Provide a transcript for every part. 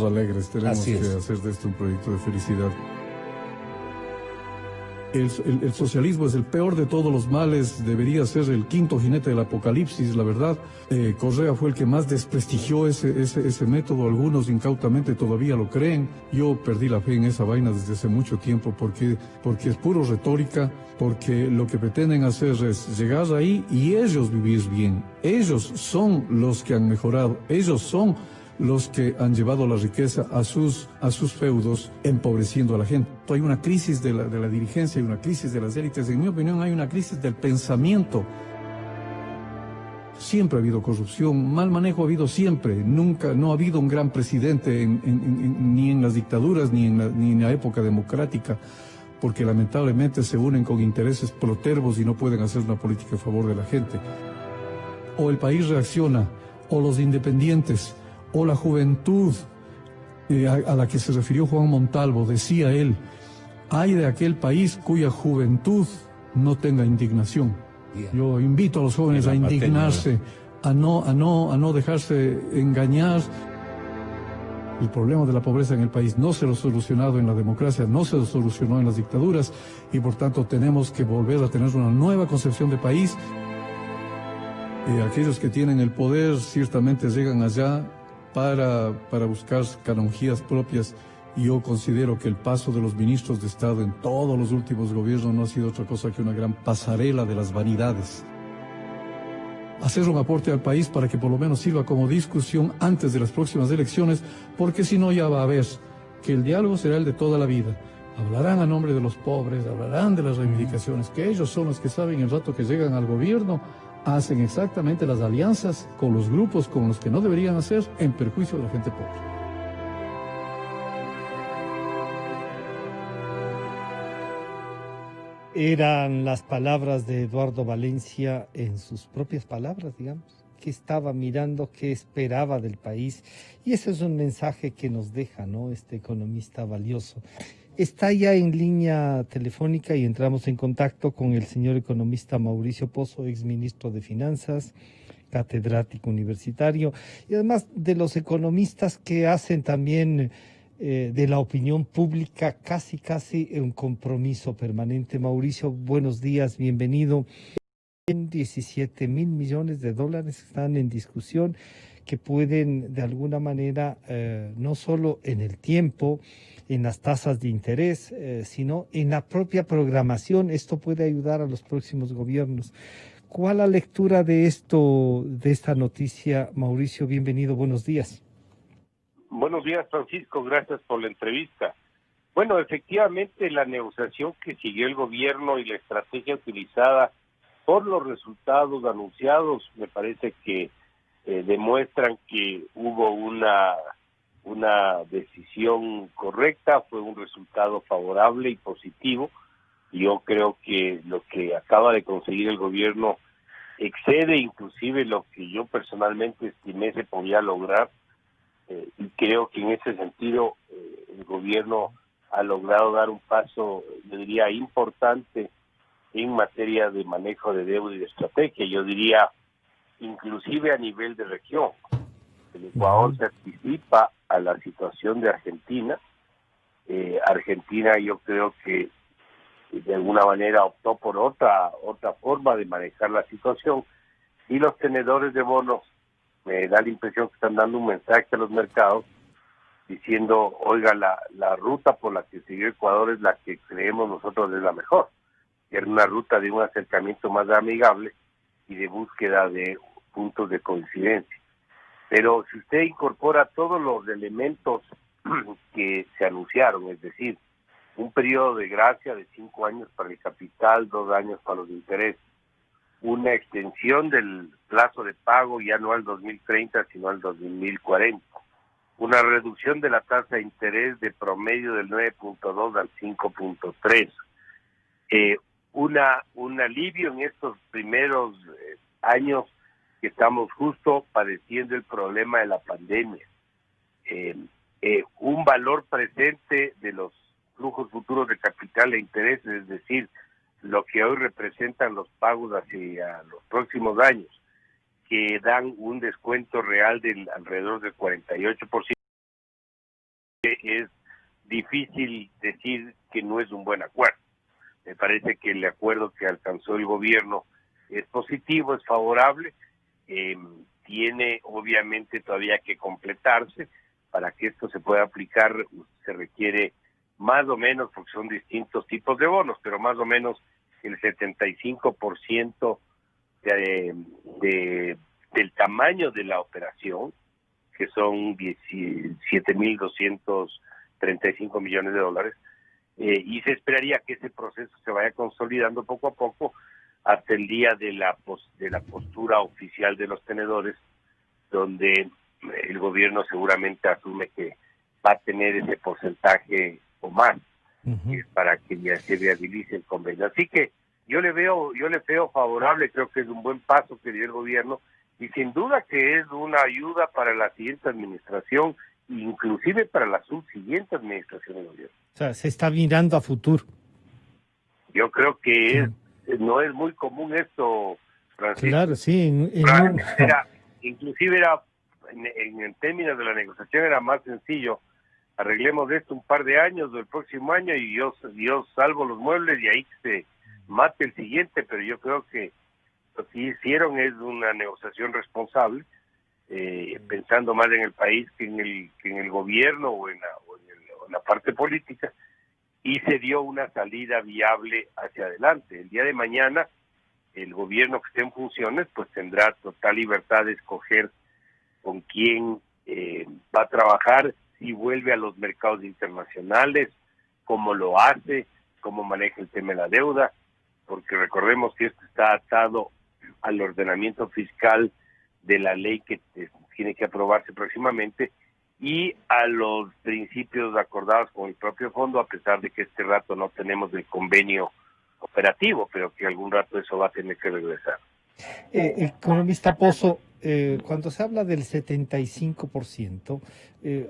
alegres, tenemos Así que es. hacer de esto un proyecto de felicidad. El socialismo es el peor de todos los males, debería ser el quinto jinete del apocalipsis, la verdad. Correa fue el que más desprestigió ese método, algunos incautamente todavía lo creen. Yo perdí la fe en esa vaina desde hace mucho tiempo porque es puro retórica, porque lo que pretenden hacer es llegar ahí y ellos vivir bien. Ellos son los que han mejorado, ellos son los que han llevado la riqueza a sus feudos, empobreciendo a la gente. Hay una crisis de la dirigencia, hay una crisis de las élites. En mi opinión, hay una crisis del pensamiento. Siempre ha habido corrupción, mal manejo ha habido siempre. Nunca, no ha habido un gran presidente ni en las dictaduras ni en la época democrática, porque lamentablemente se unen con intereses protervos y no pueden hacer una política a favor de la gente. O el país reacciona, o los independientes, o la juventud a la que se refirió Juan Montalvo. Decía él: ay de aquel país cuya juventud no tenga indignación. Bien. Yo invito a los jóvenes a indignarse, a no dejarse engañar. El problema de la pobreza en el país no se lo ha solucionado en la democracia, no se lo solucionó en las dictaduras, y por tanto tenemos que volver a tener una nueva concepción de país. Aquellos que tienen el poder ciertamente llegan allá para buscar canonjías propias, y yo considero que el paso de los ministros de Estado en todos los últimos gobiernos no ha sido otra cosa que una gran pasarela de las vanidades. Hacer un aporte al país para que por lo menos sirva como discusión antes de las próximas elecciones, porque si no ya va a ver que el diálogo será el de toda la vida. Hablarán a nombre de los pobres, hablarán de las reivindicaciones, que ellos son los que saben el rato que llegan al gobierno, hacen exactamente las alianzas con los grupos con los que no deberían hacer, en perjuicio de la gente pobre. Eran las palabras de Eduardo Valencia en sus propias palabras, digamos, que estaba mirando, qué esperaba del país. Y ese es un mensaje que nos deja, ¿no?, este economista valioso. Está ya en línea telefónica y entramos en contacto con el señor economista Mauricio Pozo, exministro de Finanzas, catedrático universitario, y además de los economistas que hacen también de la opinión pública casi un compromiso permanente. Mauricio, buenos días, bienvenido. 17.000 millones de dólares están en discusión, que pueden de alguna manera, no solo en el tiempo, en las tasas de interés, sino en la propia programación. Esto puede ayudar a los próximos gobiernos. ¿Cuál la lectura de esto, de esta noticia, Mauricio? Bienvenido, buenos días. Buenos días, Francisco, gracias por la entrevista. Bueno, efectivamente, la negociación que siguió el gobierno y la estrategia utilizada por los resultados anunciados me parece que demuestran que hubo una decisión correcta, fue un resultado favorable y positivo. Yo creo que lo que acaba de conseguir el gobierno excede inclusive lo que yo personalmente estimé se podía lograr. Y creo que en ese sentido el gobierno ha logrado dar un paso, yo diría, importante en materia de manejo de deuda y de estrategia. Yo diría, inclusive a nivel de región. El Ecuador se anticipa a la situación de Argentina. Argentina, yo creo que de alguna manera optó por otra forma de manejar la situación, y los tenedores de bonos me da la impresión que están dando un mensaje a los mercados diciendo: oiga, la ruta por la que siguió Ecuador es la que creemos nosotros es la mejor. Era una ruta de un acercamiento más amigable y de búsqueda de puntos de coincidencia. Pero si usted incorpora todos los elementos que se anunciaron, es decir, un periodo de gracia de 5 años para el capital, 2 años para los intereses, una extensión del plazo de pago ya no al 2030, sino al 2040, una reducción de la tasa de interés de promedio del 9.2 al 5.3, un alivio en estos primeros años que estamos justo padeciendo el problema de la pandemia, un valor presente de los flujos futuros de capital e intereses, es decir, lo que hoy representan los pagos hacia los próximos años, que dan un descuento real del alrededor del 48%. es difícil decir que no es un buen acuerdo. Me parece que el acuerdo que alcanzó el gobierno es positivo, es favorable, tiene obviamente todavía que completarse. Para que esto se pueda aplicar se requiere más o menos, porque son distintos tipos de bonos, pero más o menos el 75% del tamaño de la operación, que son 17.235 millones de dólares, y se esperaría que ese proceso se vaya consolidando poco a poco hasta el día de la postura oficial de los tenedores, donde el gobierno seguramente asume que va a tener ese porcentaje o más para que ya se viabilice el convenio. Así que yo le veo favorable, creo que es un buen paso que dio el gobierno y sin duda que es una ayuda para la siguiente administración, inclusive para la subsiguiente administración del gobierno. O sea, se está mirando a futuro. Yo creo que Sí. no es muy común esto, Francisco. Claro, sí. Inclusive era en términos de la negociación era más sencillo. Arreglemos esto un par de años o el próximo año y yo salvo los muebles y ahí se mate el siguiente, pero yo creo que lo que hicieron es una negociación responsable, pensando más en el país que en el gobierno o en la parte política, y se dio una salida viable hacia adelante. El día de mañana el gobierno que esté en funciones pues tendrá total libertad de escoger con quién va a trabajar, si vuelve a los mercados internacionales, cómo lo hace, cómo maneja el tema de la deuda, porque recordemos que esto está atado al ordenamiento fiscal de la ley que tiene que aprobarse próximamente y a los principios acordados con el propio fondo, a pesar de que este rato no tenemos el convenio operativo, pero que algún rato eso va a tener que regresar. Economista Pozo, cuando se habla del 75%,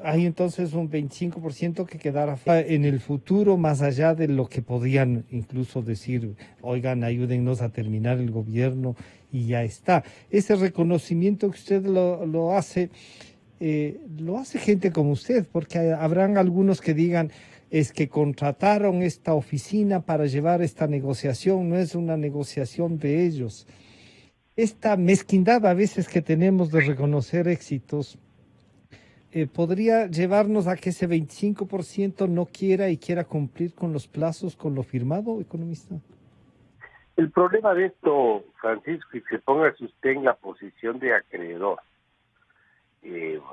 hay entonces un 25% que quedará en el futuro, más allá de lo que podían incluso decir, oigan, ayúdennos a terminar el gobierno y ya está. Ese reconocimiento que usted lo hace gente como usted, porque habrán algunos que digan, es que contrataron esta oficina para llevar esta negociación, no es una negociación de ellos. Esta mezquindad a veces que tenemos de reconocer éxitos podría llevarnos a que ese 25% no quiera y quiera cumplir con los plazos, con lo firmado, economista. El problema de esto, Francisco, y que ponga usted en la posición de acreedor,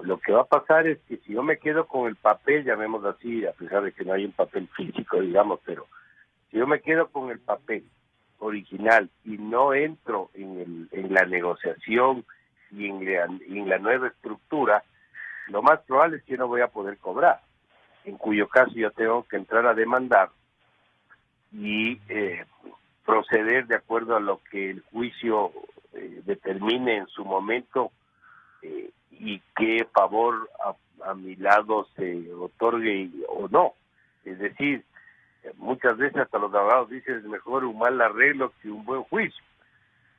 lo que va a pasar es que si yo me quedo con el papel, llamémoslo así, a pesar de que no hay un papel físico, digamos, pero si yo me quedo con el papel original y no entro en la negociación y en la nueva estructura, lo más probable es que no voy a poder cobrar, en cuyo caso yo tengo que entrar a demandar y proceder de acuerdo a lo que el juicio determine en su momento y qué favor a mi lado se otorgue o no. Es decir, muchas veces hasta los abogados dicen es mejor un mal arreglo que un buen juicio.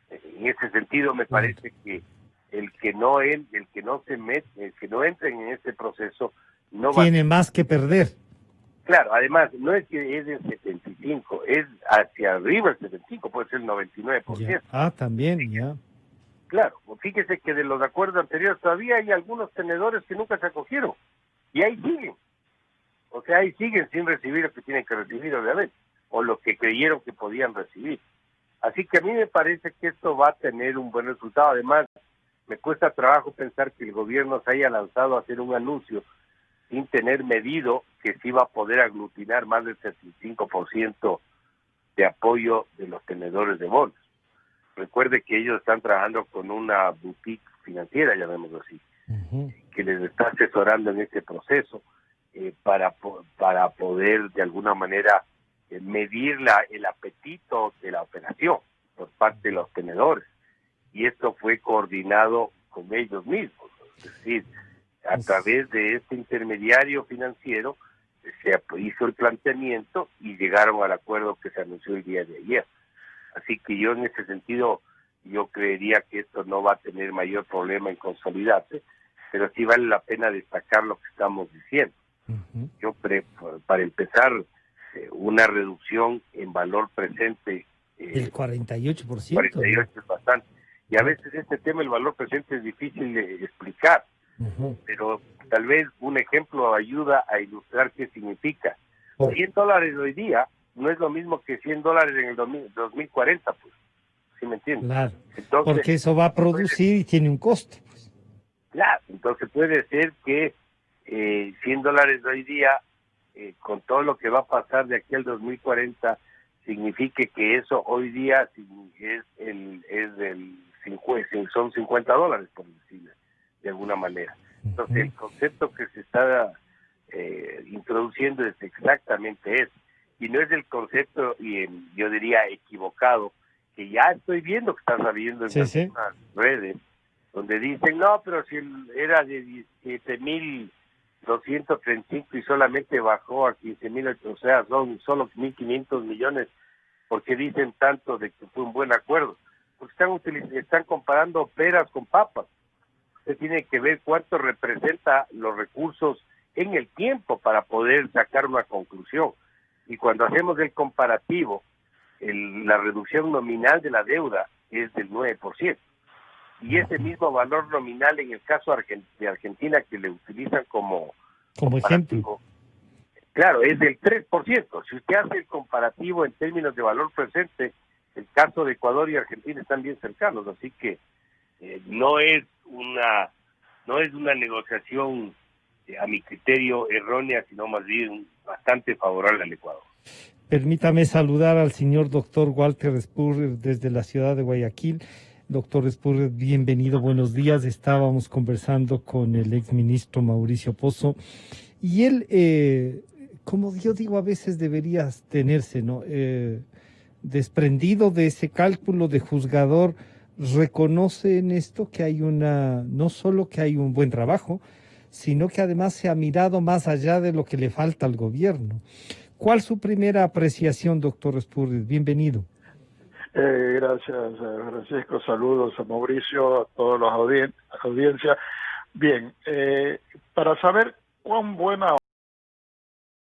En ese sentido me parece que el que no entre en ese proceso no tiene más que perder. Claro, además no es que es el 75, es hacia arriba el 75, puede ser el 99%. Ya. También, ya. Claro, fíjese que de los acuerdos anteriores todavía hay algunos tenedores que nunca se acogieron y ahí siguen. O sea, ahí siguen sin recibir lo que tienen que recibir, obviamente, o lo que creyeron que podían recibir. Así que a mí me parece que esto va a tener un buen resultado. Además, me cuesta trabajo pensar que el gobierno se haya lanzado a hacer un anuncio sin tener medido que sí va a poder aglutinar más del 75% de apoyo de los tenedores de bonos. Recuerde que ellos están trabajando con una boutique financiera, llamémoslo así, que les está asesorando en este proceso para poder de alguna manera medir el apetito de la operación por parte de los tenedores. Y esto fue coordinado con ellos mismos. Es decir, a través de este intermediario financiero se hizo el planteamiento y llegaron al acuerdo que se anunció el día de ayer. Así que yo en ese sentido, yo creería que esto no va a tener mayor problema en consolidarse, pero sí vale la pena destacar lo que estamos diciendo. Yo para empezar, una reducción en valor presente. El 48%. 48 es bastante. Y a veces este tema, el valor presente, es difícil de explicar, pero tal vez un ejemplo ayuda a ilustrar qué significa. $100 hoy día no es lo mismo que $100 en el 2040, pues. ¿Sí me entiendes? Claro, Entonces, porque eso va a producir y tiene un costo. Pues. Claro, entonces puede ser que $100 hoy día, con todo lo que va a pasar de aquí al 2040, signifique que eso hoy día son $50, por decirlo de alguna manera. Entonces, el concepto que se está introduciendo es exactamente eso. Y no es el concepto, yo diría, equivocado, que ya estoy viendo que está saliendo en algunas redes, donde dicen, no, pero si era de 17.235 y solamente bajó a 15.000, o sea, son solo 1.500 millones, porque dicen tanto de que fue un buen acuerdo. Porque están comparando peras con papas. Usted tiene que ver cuánto representa los recursos en el tiempo para poder sacar una conclusión. Y cuando hacemos el comparativo, la reducción nominal de la deuda es del 9%. Y ese mismo valor nominal en el caso de Argentina, que le utilizan como ejemplo, claro, es del 3%. Si usted hace el comparativo en términos de valor presente, el caso de Ecuador y Argentina están bien cercanos, así que no es una negociación a mi criterio errónea, sino más bien bastante favorable al Ecuador. Permítame saludar al señor doctor Walter Spurrier desde la ciudad de Guayaquil. Doctor Spurrier, bienvenido, buenos días. Estábamos conversando con el exministro Mauricio Pozo y él, como yo digo, a veces debería tenerse, ¿no? Desprendido de ese cálculo de juzgador, reconoce en esto que hay no solo que hay un buen trabajo, sino que además se ha mirado más allá de lo que le falta al gobierno. ¿Cuál su primera apreciación, doctor Spurrier? Bienvenido. Gracias, Francisco. Saludos a Mauricio, a todos los audiencia. Bien, para saber cuán buena,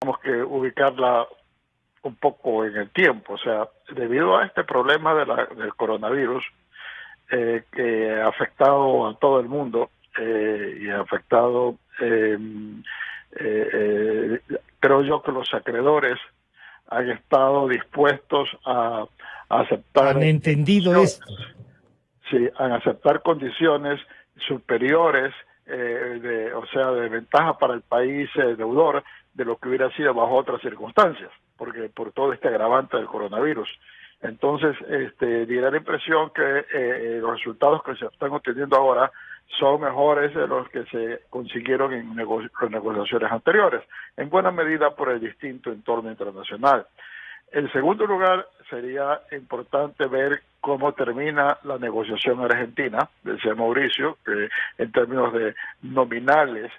tenemos que ubicarla un poco en el tiempo. O sea, debido a este problema del coronavirus, que ha afectado a todo el mundo y ha afectado, creo yo que los acreedores han estado dispuestos a aceptar... ¿Han entendido esto? Sí, a aceptar condiciones superiores, o sea, de ventaja para el país deudor de lo que hubiera sido bajo otras circunstancias, porque por todo este agravante del coronavirus. Entonces, diera la impresión que los resultados que se están obteniendo ahora son mejores de los que se consiguieron en negociaciones anteriores, en buena medida por el distinto entorno internacional. En segundo lugar, sería importante ver cómo termina la negociación argentina, decía Mauricio, que en términos de nominales,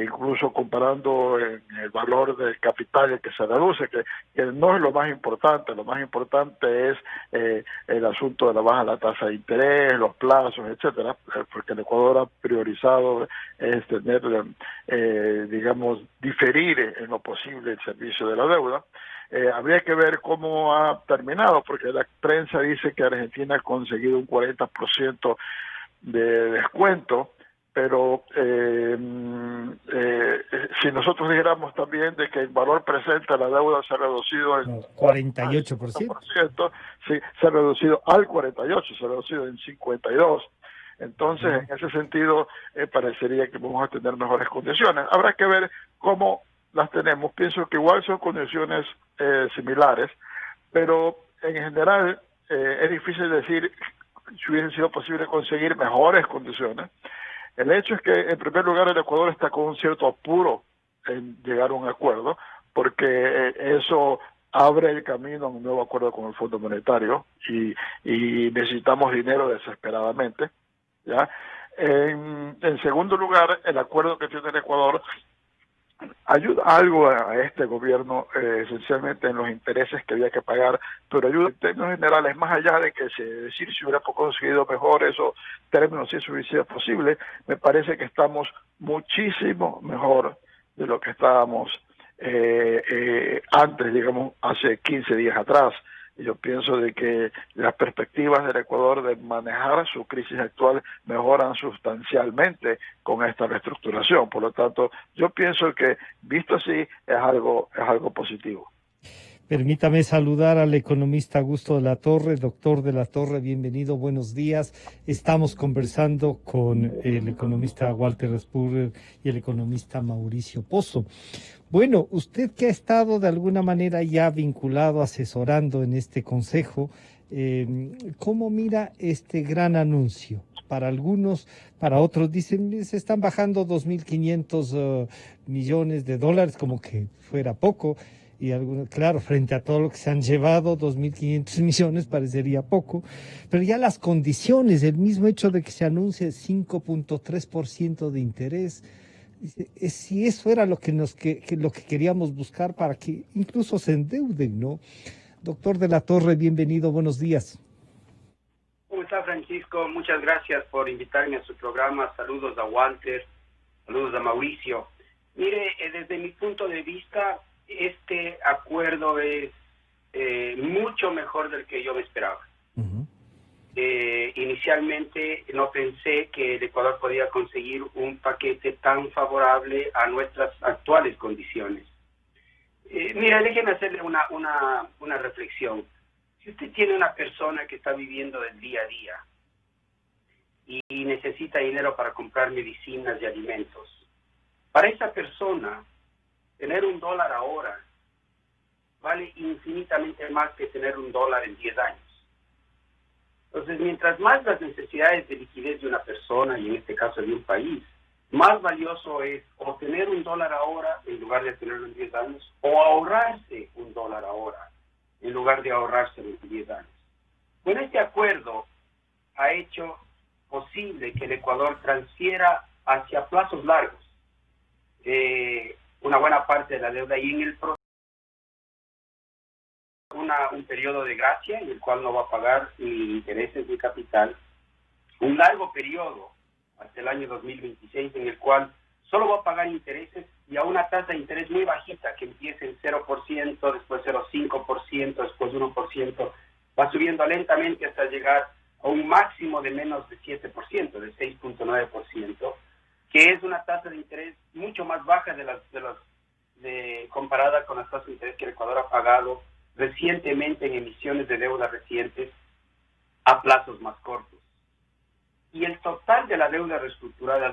incluso comparando en el valor del capital que se reduce, que no es lo más importante es el asunto de la baja de la tasa de interés, los plazos, etcétera, porque el Ecuador ha priorizado tener, digamos, diferir en lo posible el servicio de la deuda. Habría que ver cómo ha terminado, porque la prensa dice que Argentina ha conseguido un 40% de descuento, pero si nosotros dijéramos también de que el valor presente de la deuda se ha reducido en 48%, sí, se ha reducido al 48%, se ha reducido en 52%. Entonces, en ese sentido, parecería que vamos a tener mejores condiciones. Habrá que ver cómo las tenemos. Pienso que igual son condiciones similares, pero en general es difícil decir si hubiese sido posible conseguir mejores condiciones. El hecho es que, en primer lugar, el Ecuador está con un cierto apuro en llegar a un acuerdo, porque eso abre el camino a un nuevo acuerdo con el Fondo Monetario y necesitamos dinero desesperadamente, ¿ya? En segundo lugar, el acuerdo que tiene el Ecuador ayuda algo a este gobierno, esencialmente en los intereses que había que pagar, pero ayuda en términos generales, más allá de que decir si hubiera conseguido mejores o términos si eso hubiera sido posible, me parece que estamos muchísimo mejor de lo que estábamos antes, digamos, hace 15 días atrás. Yo pienso de que las perspectivas del Ecuador de manejar su crisis actual mejoran sustancialmente con esta reestructuración. Por lo tanto, yo pienso que, visto así, es algo positivo. Permítame saludar al economista Augusto de la Torre. Doctor de la Torre, bienvenido, buenos días. Estamos conversando con el economista Walter Spurrier y el economista Mauricio Pozo. Bueno, usted que ha estado de alguna manera ya vinculado, asesorando en este consejo, ¿cómo mira este gran anuncio? Para algunos, para otros dicen, se están bajando 2.500 millones de dólares, como que fuera poco. Y algunos, claro, frente a todo lo que se han llevado, 2.500 millones parecería poco, pero ya las condiciones, el mismo hecho de que se anuncie 5.3% de interés, si eso era lo que lo que queríamos buscar para que incluso se endeuden, ¿no? Doctor de la Torre, bienvenido, buenos días. ¿Cómo está, Francisco? Muchas gracias por invitarme a su programa. Saludos a Walter, saludos a Mauricio. Mire, desde mi punto de vista, este acuerdo es mucho mejor del que yo me esperaba. Uh-huh. Inicialmente no pensé que el Ecuador podía conseguir un paquete tan favorable a nuestras actuales condiciones. Mira, déjenme hacerle una reflexión. Si usted tiene una persona que está viviendo del día a día y necesita dinero para comprar medicinas y alimentos, para esa persona tener $1 ahora vale infinitamente más que tener $1 en 10 años. Entonces, mientras más las necesidades de liquidez de una persona, y en este caso de un país, más valioso es o tener $1 ahora en lugar de tenerlo en 10 años, o ahorrarse $1 ahora en lugar de ahorrárselo en 10 años. Con este acuerdo ha hecho posible que el Ecuador transfiera hacia plazos largos una buena parte de la deuda y en el proceso un periodo de gracia en el cual no va a pagar ni intereses ni capital, un largo periodo hasta el año 2026 en el cual solo va a pagar intereses y a una tasa de interés muy bajita que empieza en 0%, después 0.5%, después 1%, va subiendo lentamente hasta llegar a un máximo de menos de 7%, de 6.9%, que es una tasa de interés mucho más baja comparada con las tasas de interés que el Ecuador ha pagado recientemente en emisiones de deuda recientes a plazos más cortos. Y el total de la deuda reestructurada,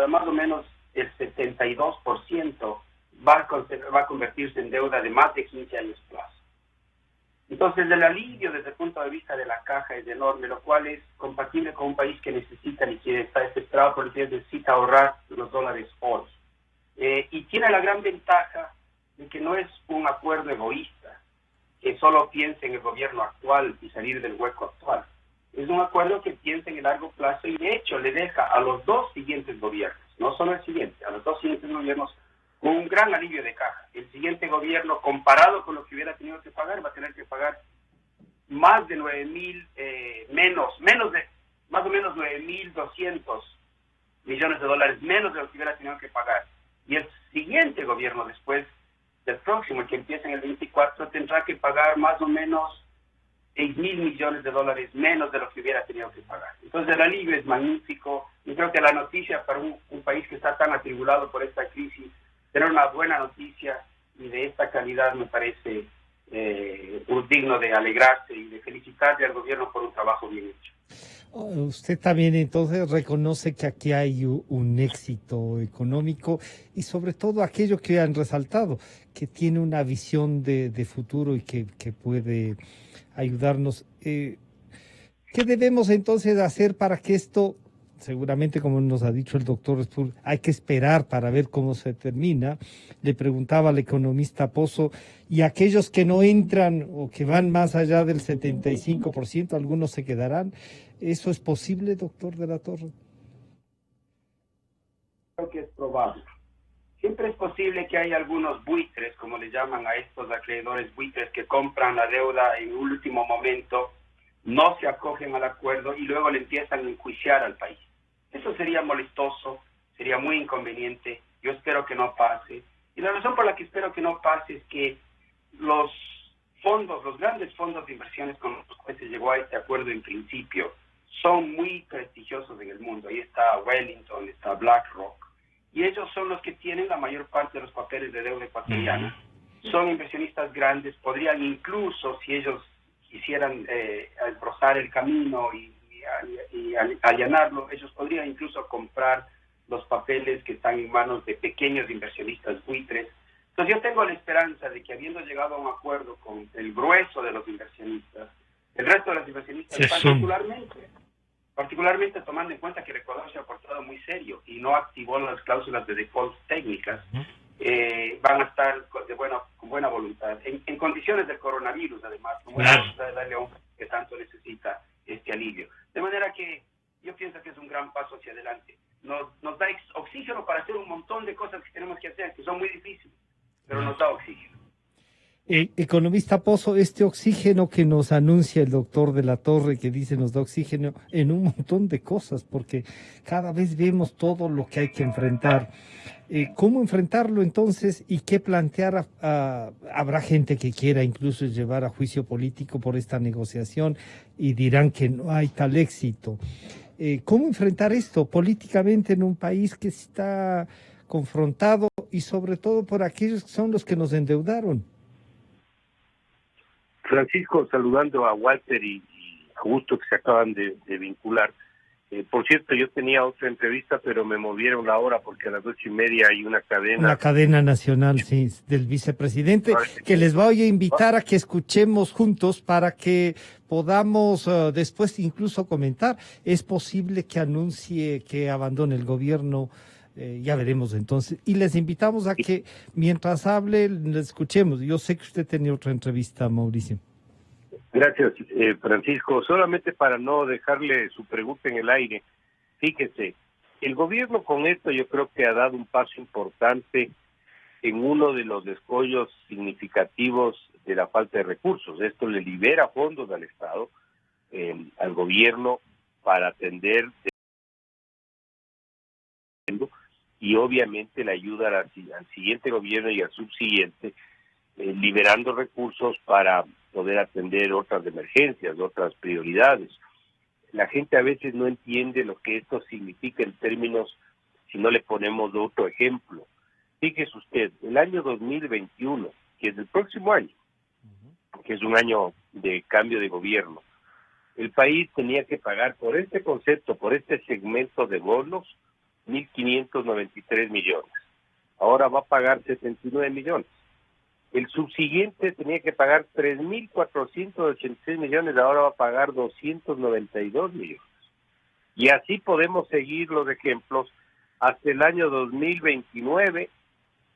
más o menos el 72% va a convertirse en deuda de más de 15 años plazo. Entonces, el alivio desde el punto de vista de la caja es enorme, lo cual es compatible con un país que necesita liquidez, está desesperado por liquidez, necesita ahorrar los dólares hoy. Y tiene la gran ventaja de que no es un acuerdo egoísta, que solo piense en el gobierno actual y salir del hueco actual. Es un acuerdo que piensa en el largo plazo y de hecho le deja a los dos siguientes gobiernos, no solo el siguiente, a los dos siguientes gobiernos con un gran alivio de caja. El siguiente gobierno, comparado con lo que hubiera tenido que pagar, va a tener que pagar más de 9.000, más o menos 9.200 millones de dólares menos de lo que hubiera tenido que pagar. Y el siguiente gobierno, después del próximo, el que empieza en el 24, tendrá que pagar más o menos 6.000 millones de dólares menos de lo que hubiera tenido que pagar. Entonces el alivio es magnífico y creo que la noticia para un país que está tan atribulado por esta crisis, tener una buena noticia y de esta calidad me parece digno de alegrarse y de felicitarle al gobierno por un trabajo bien hecho. Usted también entonces reconoce que aquí hay un éxito económico y sobre todo aquello que han resaltado, que tiene una visión de futuro y que puede ayudarnos. ¿Qué debemos entonces hacer para que esto, seguramente como nos ha dicho el doctor Spur, hay que esperar para ver cómo se termina? Le preguntaba al economista Pozo, y aquellos que no entran o que van más allá del 75%, algunos se quedarán. ¿Eso es posible, doctor de la Torre? Creo que es probable. Siempre es posible que haya algunos buitres, como le llaman a estos acreedores buitres, que compran la deuda en último momento, no se acogen al acuerdo y luego le empiezan a enjuiciar al país. Eso sería molestoso, sería muy inconveniente Yo espero que no pase. Y la razón por la que espero que no pase es que los grandes fondos de inversiones con los cuales se llegó a este acuerdo en principio, son muy prestigiosos en el mundo. Ahí está Wellington, está BlackRock, y ellos son los que tienen la mayor parte de los papeles de deuda ecuatoriana. Son inversionistas grandes, podrían incluso, si ellos quisieran rozar el camino y allanarlo, ellos podrían incluso comprar los papeles que están en manos de pequeños inversionistas buitres. Entonces yo tengo la esperanza de que, habiendo llegado a un acuerdo con el grueso de los inversionistas, el resto de los inversionistas, particularmente tomando en cuenta que el Ecuador se ha portado muy serio y no activó las cláusulas de default técnicas, van a estar con buena voluntad, en condiciones del coronavirus, además, con buena voluntad de darle a un país que tanto necesita este alivio. De manera que yo pienso que es un gran paso hacia adelante. Nos da oxígeno para hacer un montón de cosas que tenemos que hacer, que son muy difíciles, pero nos da oxígeno. Economista Pozo, este oxígeno que nos anuncia el doctor de la Torre, que dice nos da oxígeno en un montón de cosas, porque cada vez vemos todo lo que hay que enfrentar. ¿Cómo enfrentarlo entonces y qué plantear? Habrá gente que quiera incluso llevar a juicio político por esta negociación y dirán que no hay tal éxito. ¿Cómo enfrentar esto políticamente en un país que está confrontado y sobre todo por aquellos que son los que nos endeudaron? Francisco, saludando a Walter y a Augusto, que se acaban de vincular. Por cierto, yo tenía otra entrevista, pero me movieron la hora porque a las 8:30 hay una cadena. Una cadena nacional, sí, del vicepresidente, que les voy a invitar a que escuchemos juntos para que podamos después incluso comentar. Es posible que anuncie que abandone el gobierno. Ya veremos entonces. Y les invitamos a que mientras hable, le escuchemos. Yo sé que usted tenía otra entrevista, Mauricio. Gracias, Francisco. Solamente para no dejarle su pregunta en el aire, fíjese, el gobierno con esto yo creo que ha dado un paso importante en uno de los escollos significativos de la falta de recursos. Esto le libera fondos al Estado, al gobierno, para atender y obviamente le ayuda al siguiente gobierno y al subsiguiente, liberando recursos para poder atender otras emergencias, otras prioridades. La gente a veces no entiende lo que esto significa en términos, si no le ponemos otro ejemplo. Fíjese usted, el año 2021, que es el próximo año, que es un año de cambio de gobierno, el país tenía que pagar por este concepto, por este segmento de bonos, 1.593 millones. Ahora va a pagar 79 millones. El subsiguiente tenía que pagar 3.486 millones, ahora va a pagar 292 millones. Y así podemos seguir los ejemplos hasta el año 2029,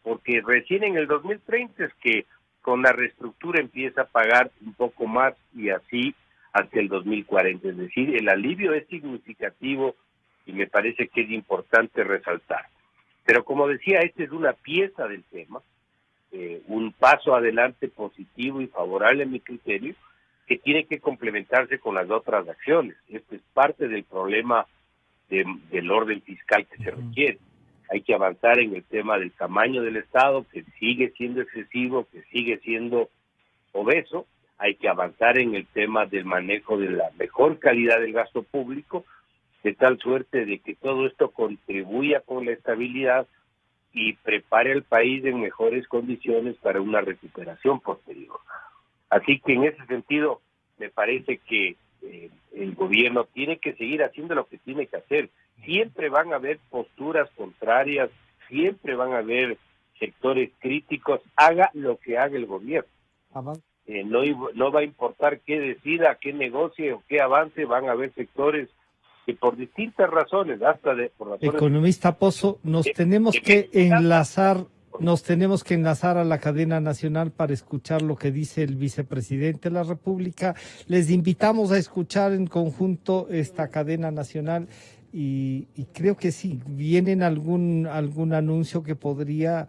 porque recién en el 2030 es que con la reestructura empieza a pagar un poco más y así hasta el 2040. Es decir, el alivio es significativo y me parece que es importante resaltar. Pero como decía, esta es una pieza del tema, un paso adelante positivo y favorable a mi criterio, que tiene que complementarse con las otras acciones. Esto es parte del problema del orden fiscal que se requiere. Hay que avanzar en el tema del tamaño del Estado, que sigue siendo excesivo, que sigue siendo obeso. Hay que avanzar en el tema del manejo de la mejor calidad del gasto público, de tal suerte de que todo esto contribuya con la estabilidad y prepare al país en mejores condiciones para una recuperación posterior. Así que en ese sentido, me parece que el gobierno tiene que seguir haciendo lo que tiene que hacer. Siempre van a haber posturas contrarias, siempre van a haber sectores críticos, haga lo que haga el gobierno. No va a importar qué decida, qué negocie o qué avance, van a haber sectores que por distintas razones, por razones... Economista Pozo, nos tenemos que enlazar a la cadena nacional para escuchar lo que dice el vicepresidente de la República. Les invitamos a escuchar en conjunto esta cadena nacional y creo que sí, vienen algún anuncio que podría,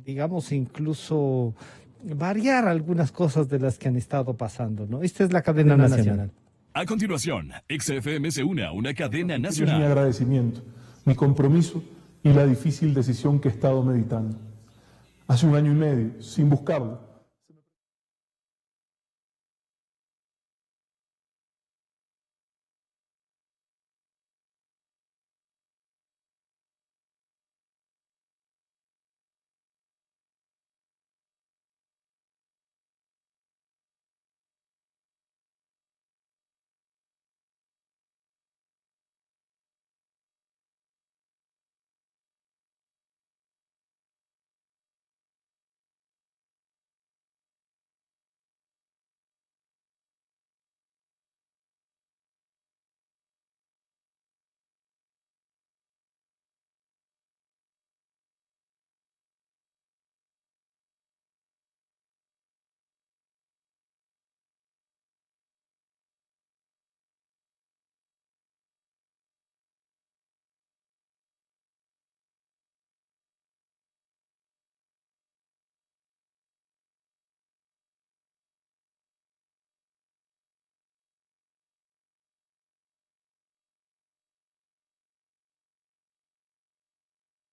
digamos, incluso variar algunas cosas de las que han estado pasando, ¿no? Esta es la cadena nacional. A continuación, XFM se une a una cadena nacional. Es mi agradecimiento, mi compromiso y la difícil decisión que he estado meditando. Hace 1 año y medio, sin buscarlo,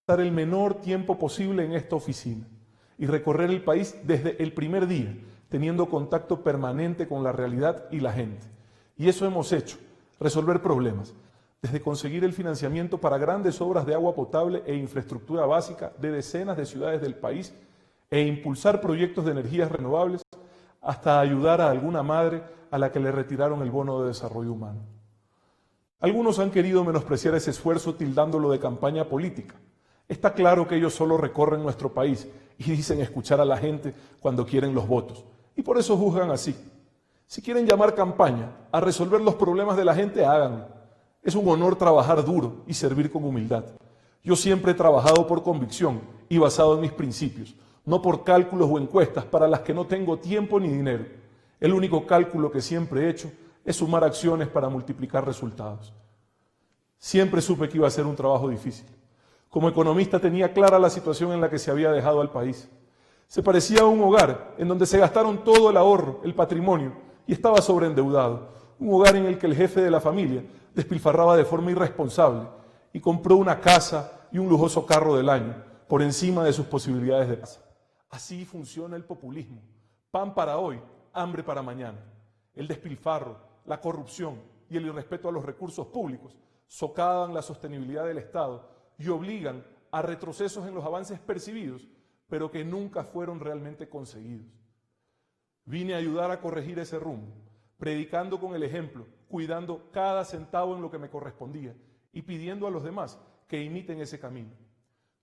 estar el menor tiempo posible en esta oficina y recorrer el país desde el primer día, teniendo contacto permanente con la realidad y la gente. Y eso hemos hecho, resolver problemas, desde conseguir el financiamiento para grandes obras de agua potable e infraestructura básica de decenas de ciudades del país e impulsar proyectos de energías renovables, hasta ayudar a alguna madre a la que le retiraron el bono de desarrollo humano. Algunos han querido menospreciar ese esfuerzo tildándolo de campaña política. Está claro que ellos solo recorren nuestro país y dicen escuchar a la gente cuando quieren los votos, y por eso juzgan así. Si quieren llamar campaña a resolver los problemas de la gente, háganlo. Es un honor trabajar duro y servir con humildad. Yo siempre he trabajado por convicción y basado en mis principios, no por cálculos o encuestas para las que no tengo tiempo ni dinero. El único cálculo que siempre he hecho es sumar acciones para multiplicar resultados. Siempre supe que iba a ser un trabajo difícil. Como economista tenía clara la situación en la que se había dejado al país. Se parecía a un hogar en donde se gastaron todo el ahorro, el patrimonio, y estaba sobreendeudado. Un hogar en el que el jefe de la familia despilfarraba de forma irresponsable y compró una casa y un lujoso carro del año, por encima de sus posibilidades de casa. Así funciona el populismo. Pan para hoy, hambre para mañana. El despilfarro, la corrupción y el irrespeto a los recursos públicos socavan la sostenibilidad del Estado y obligan a retrocesos en los avances percibidos, pero que nunca fueron realmente conseguidos. Vine a ayudar a corregir ese rumbo, predicando con el ejemplo, cuidando cada centavo en lo que me correspondía y pidiendo a los demás que imiten ese camino.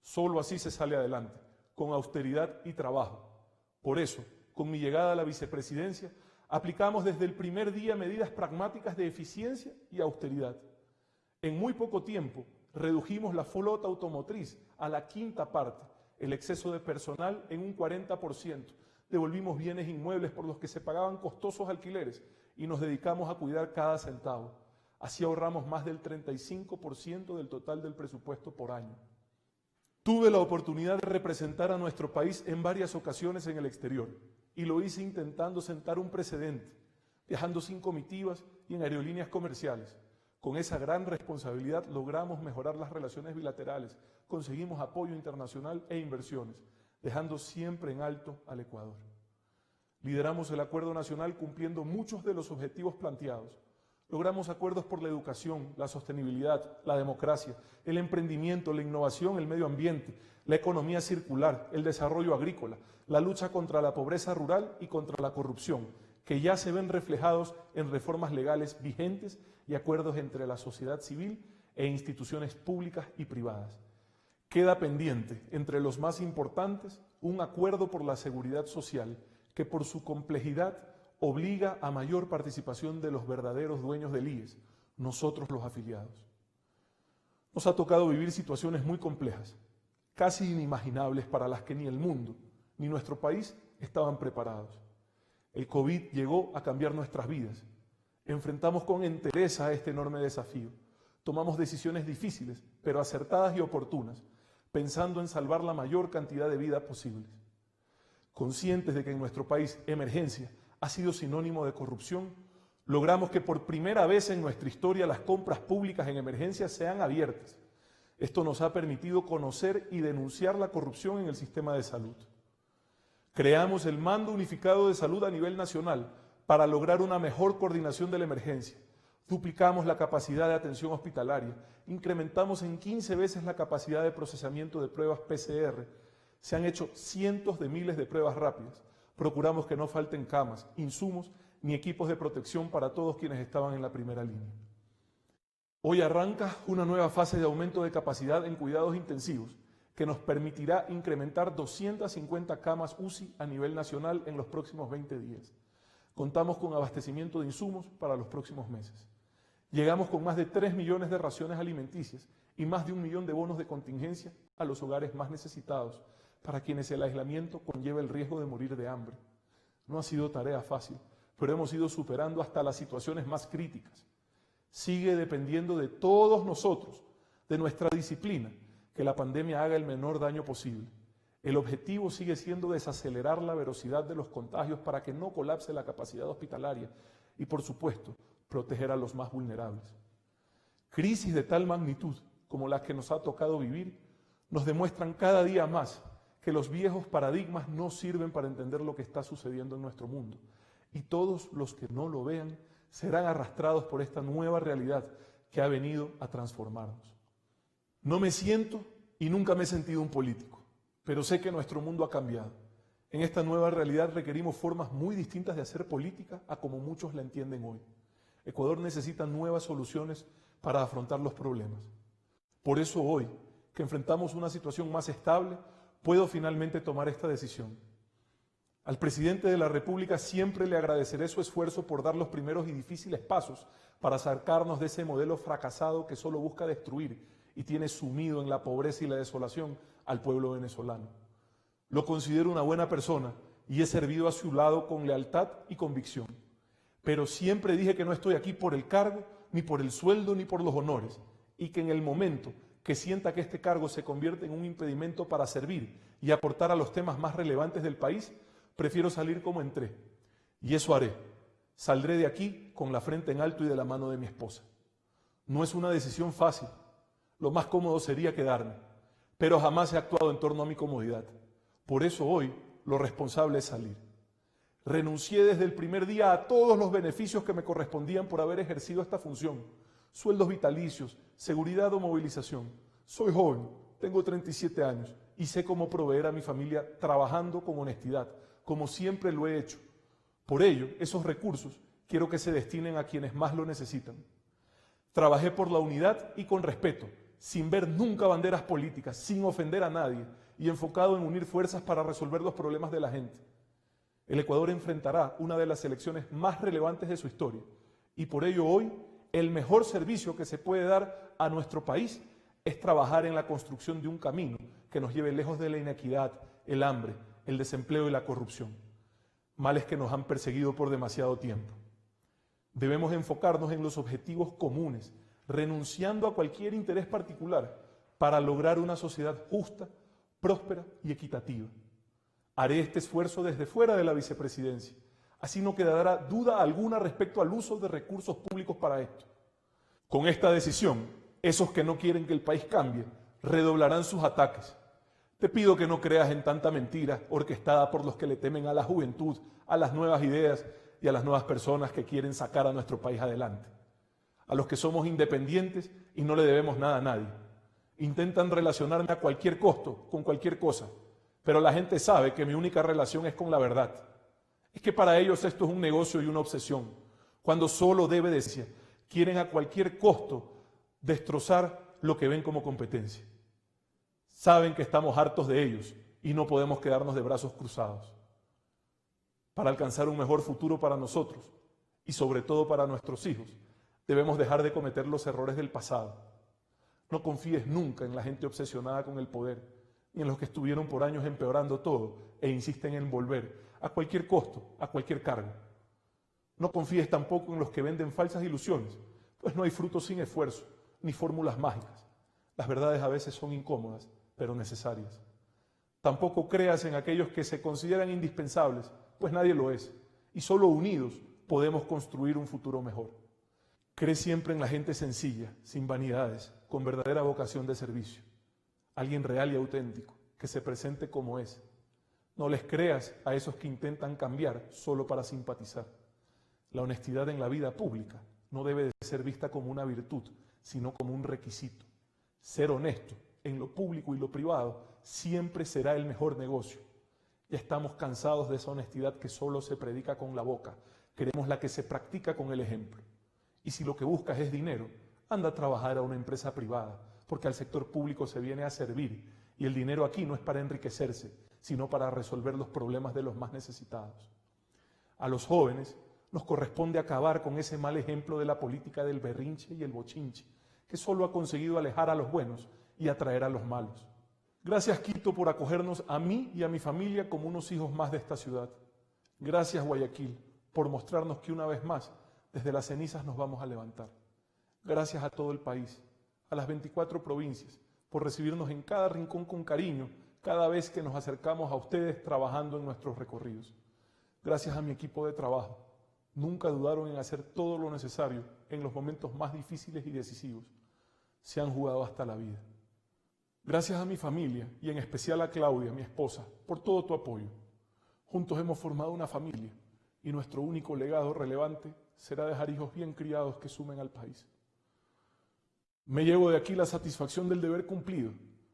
Solo así se sale adelante, con austeridad y trabajo. Por eso, con mi llegada a la vicepresidencia, aplicamos desde el primer día medidas pragmáticas de eficiencia y austeridad. En muy poco tiempo, redujimos la flota automotriz a la 1/5 parte, el exceso de personal en un 40%, devolvimos bienes inmuebles por los que se pagaban costosos alquileres y nos dedicamos a cuidar cada centavo. Así ahorramos más del 35% del total del presupuesto por año. Tuve la oportunidad de representar a nuestro país en varias ocasiones en el exterior y lo hice intentando sentar un precedente, viajando sin comitivas y en aerolíneas comerciales. Con esa gran responsabilidad logramos mejorar las relaciones bilaterales, conseguimos apoyo internacional e inversiones, dejando siempre en alto al Ecuador. Lideramos el acuerdo nacional cumpliendo muchos de los objetivos planteados. Logramos acuerdos por la educación, la sostenibilidad, la democracia, el emprendimiento, la innovación, el medio ambiente, la economía circular, el desarrollo agrícola, la lucha contra la pobreza rural y contra la corrupción, que ya se ven reflejados en reformas legales vigentes y acuerdos entre la sociedad civil e instituciones públicas y privadas. Queda pendiente, entre los más importantes, un acuerdo por la seguridad social que por su complejidad obliga a mayor participación de los verdaderos dueños del IES, nosotros los afiliados. Nos ha tocado vivir situaciones muy complejas, casi inimaginables para las que ni el mundo ni nuestro país estaban preparados. El COVID llegó a cambiar nuestras vidas. Enfrentamos con entereza este enorme desafío. Tomamos decisiones difíciles, pero acertadas y oportunas, pensando en salvar la mayor cantidad de vidas posibles. Conscientes de que en nuestro país emergencia ha sido sinónimo de corrupción, logramos que por primera vez en nuestra historia las compras públicas en emergencia sean abiertas. Esto nos ha permitido conocer y denunciar la corrupción en el sistema de salud. Creamos el Mando Unificado de Salud a nivel nacional para lograr una mejor coordinación de la emergencia. Duplicamos la capacidad de atención hospitalaria, incrementamos en 15 veces la capacidad de procesamiento de pruebas PCR, se han hecho cientos de miles de pruebas rápidas, procuramos que no falten camas, insumos ni equipos de protección para todos quienes estaban en la primera línea. Hoy arranca una nueva fase de aumento de capacidad en cuidados intensivos que nos permitirá incrementar 250 camas UCI a nivel nacional en los próximos 20 días. Contamos con abastecimiento de insumos para los próximos meses. Llegamos con más de 3 millones de raciones alimenticias y más de 1 millón de bonos de contingencia a los hogares más necesitados, para quienes el aislamiento conlleva el riesgo de morir de hambre. No ha sido tarea fácil, pero hemos ido superando hasta las situaciones más críticas. Sigue dependiendo de todos nosotros, de nuestra disciplina, que la pandemia haga el menor daño posible. El objetivo sigue siendo desacelerar la velocidad de los contagios para que no colapse la capacidad hospitalaria y, por supuesto, proteger a los más vulnerables. Crisis de tal magnitud como las que nos ha tocado vivir nos demuestran cada día más que los viejos paradigmas no sirven para entender lo que está sucediendo en nuestro mundo, y todos los que no lo vean serán arrastrados por esta nueva realidad que ha venido a transformarnos. No me siento y nunca me he sentido un político, pero sé que nuestro mundo ha cambiado. En esta nueva realidad requerimos formas muy distintas de hacer política a como muchos la entienden hoy. Ecuador necesita nuevas soluciones para afrontar los problemas. Por eso hoy, que enfrentamos una situación más estable, puedo finalmente tomar esta decisión. Al presidente de la República siempre le agradeceré su esfuerzo por dar los primeros y difíciles pasos para sacarnos de ese modelo fracasado que solo busca destruir y tiene sumido en la pobreza y la desolación al pueblo venezolano. Lo considero una buena persona y he servido a su lado con lealtad y convicción. Pero siempre dije que no estoy aquí por el cargo, ni por el sueldo, ni por los honores, y que en el momento que sienta que este cargo se convierte en un impedimento para servir y aportar a los temas más relevantes del país, prefiero salir como entré. Y eso haré. Saldré de aquí con la frente en alto y de la mano de mi esposa. No es una decisión fácil. Lo más cómodo sería quedarme, pero jamás he actuado en torno a mi comodidad. Por eso hoy lo responsable es salir. Renuncié desde el primer día a todos los beneficios que me correspondían por haber ejercido esta función. Sueldos vitalicios, seguridad o movilización. Soy joven, tengo 37 años y sé cómo proveer a mi familia trabajando con honestidad, como siempre lo he hecho. Por ello, esos recursos quiero que se destinen a quienes más lo necesitan. Trabajé por la unidad y con respeto, sin ver nunca banderas políticas, sin ofender a nadie y enfocado en unir fuerzas para resolver los problemas de la gente. El Ecuador enfrentará una de las elecciones más relevantes de su historia y por ello hoy el mejor servicio que se puede dar a nuestro país es trabajar en la construcción de un camino que nos lleve lejos de la inequidad, el hambre, el desempleo y la corrupción, males que nos han perseguido por demasiado tiempo. Debemos enfocarnos en los objetivos comunes, renunciando a cualquier interés particular para lograr una sociedad justa, próspera y equitativa. Haré este esfuerzo desde fuera de la vicepresidencia. Así no quedará duda alguna respecto al uso de recursos públicos para esto. Con esta decisión, esos que no quieren que el país cambie, redoblarán sus ataques. Te pido que no creas en tanta mentira orquestada por los que le temen a la juventud, a las nuevas ideas y a las nuevas personas que quieren sacar a nuestro país adelante. A los que somos independientes y no le debemos nada a nadie. Intentan relacionarme a cualquier costo, con cualquier cosa, pero la gente sabe que mi única relación es con la verdad. Es que para ellos esto es un negocio y una obsesión, cuando solo debe decir, quieren a cualquier costo destrozar lo que ven como competencia. Saben que estamos hartos de ellos y no podemos quedarnos de brazos cruzados. Para alcanzar un mejor futuro para nosotros y sobre todo para nuestros hijos, debemos dejar de cometer los errores del pasado. No confíes nunca en la gente obsesionada con el poder, ni en los que estuvieron por años empeorando todo e insisten en volver a cualquier costo, a cualquier cargo. No confíes tampoco en los que venden falsas ilusiones, pues no hay frutos sin esfuerzo, ni fórmulas mágicas. Las verdades a veces son incómodas, pero necesarias. Tampoco creas en aquellos que se consideran indispensables, pues nadie lo es, y solo unidos podemos construir un futuro mejor. Cree siempre en la gente sencilla, sin vanidades, con verdadera vocación de servicio. Alguien real y auténtico, que se presente como es. No les creas a esos que intentan cambiar solo para simpatizar. La honestidad en la vida pública no debe de ser vista como una virtud, sino como un requisito. Ser honesto en lo público y lo privado siempre será el mejor negocio. Ya estamos cansados de esa honestidad que solo se predica con la boca. Queremos la que se practica con el ejemplo. Y si lo que buscas es dinero, anda a trabajar a una empresa privada, porque al sector público se viene a servir y el dinero aquí no es para enriquecerse, sino para resolver los problemas de los más necesitados. A los jóvenes nos corresponde acabar con ese mal ejemplo de la política del berrinche y el bochinche, que solo ha conseguido alejar a los buenos y atraer a los malos. Gracias, Quito, por acogernos a mí y a mi familia como unos hijos más de esta ciudad. Gracias, Guayaquil, por mostrarnos que una vez más, desde las cenizas nos vamos a levantar. Gracias a todo el país, a las 24 provincias, por recibirnos en cada rincón con cariño, cada vez que nos acercamos a ustedes trabajando en nuestros recorridos. Gracias a mi equipo de trabajo. Nunca dudaron en hacer todo lo necesario en los momentos más difíciles y decisivos. Se han jugado hasta la vida. Gracias a mi familia y en especial a Claudia, mi esposa, por todo tu apoyo. Juntos hemos formado una familia y nuestro único legado relevante será dejar hijos bien criados que sumen al país. Me llevo de aquí la satisfacción del deber cumplido,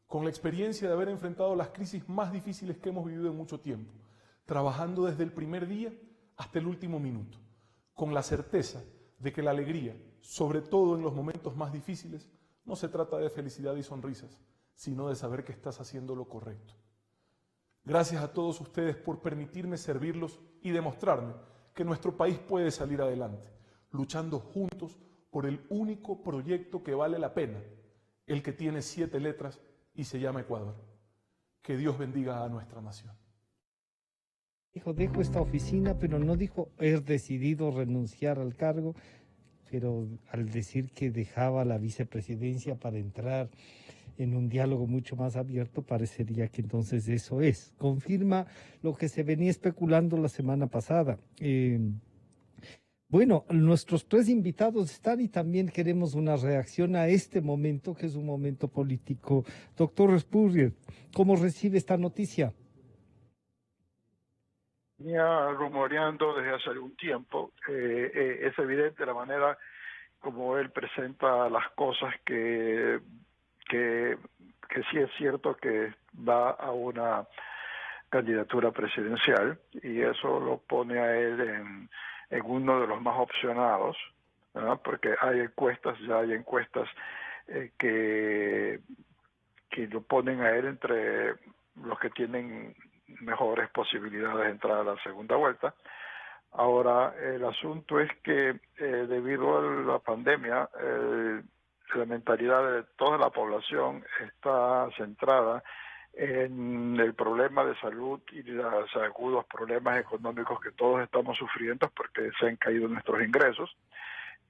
con la experiencia de haber enfrentado las crisis más difíciles que hemos vivido en mucho tiempo, trabajando desde el primer día hasta el último minuto, con la certeza de que la alegría, sobre todo en los momentos más difíciles, no se trata de felicidad y sonrisas, sino de saber que estás haciendo lo correcto. Gracias a todos ustedes por permitirme servirlos y demostrarme que nuestro país puede salir adelante, luchando juntos por el único proyecto que vale la pena, el que tiene 7 letras y se llama Ecuador. Que Dios bendiga a nuestra nación. Dijo, dejo esta oficina, pero no dijo, he decidido renunciar al cargo, pero al decir que dejaba la vicepresidencia para entrar en un diálogo mucho más abierto, parecería que entonces eso es. Confirma lo que se venía especulando la semana pasada. Bueno, nuestros 3 invitados están y también queremos una reacción a este momento, que es un momento político. Doctor Spurrier, ¿cómo recibe esta noticia? Venía rumoreando desde hace algún tiempo. Es evidente la manera como él presenta las cosas que sí es cierto que va a una candidatura presidencial y eso lo pone a él en uno de los más opcionados, ¿verdad? Porque hay encuestas que lo ponen a él entre los que tienen mejores posibilidades de entrar a la segunda vuelta. Ahora, el asunto es que debido a la pandemia, la mentalidad de toda la población está centrada en el problema de salud y los agudos problemas económicos que todos estamos sufriendo porque se han caído nuestros ingresos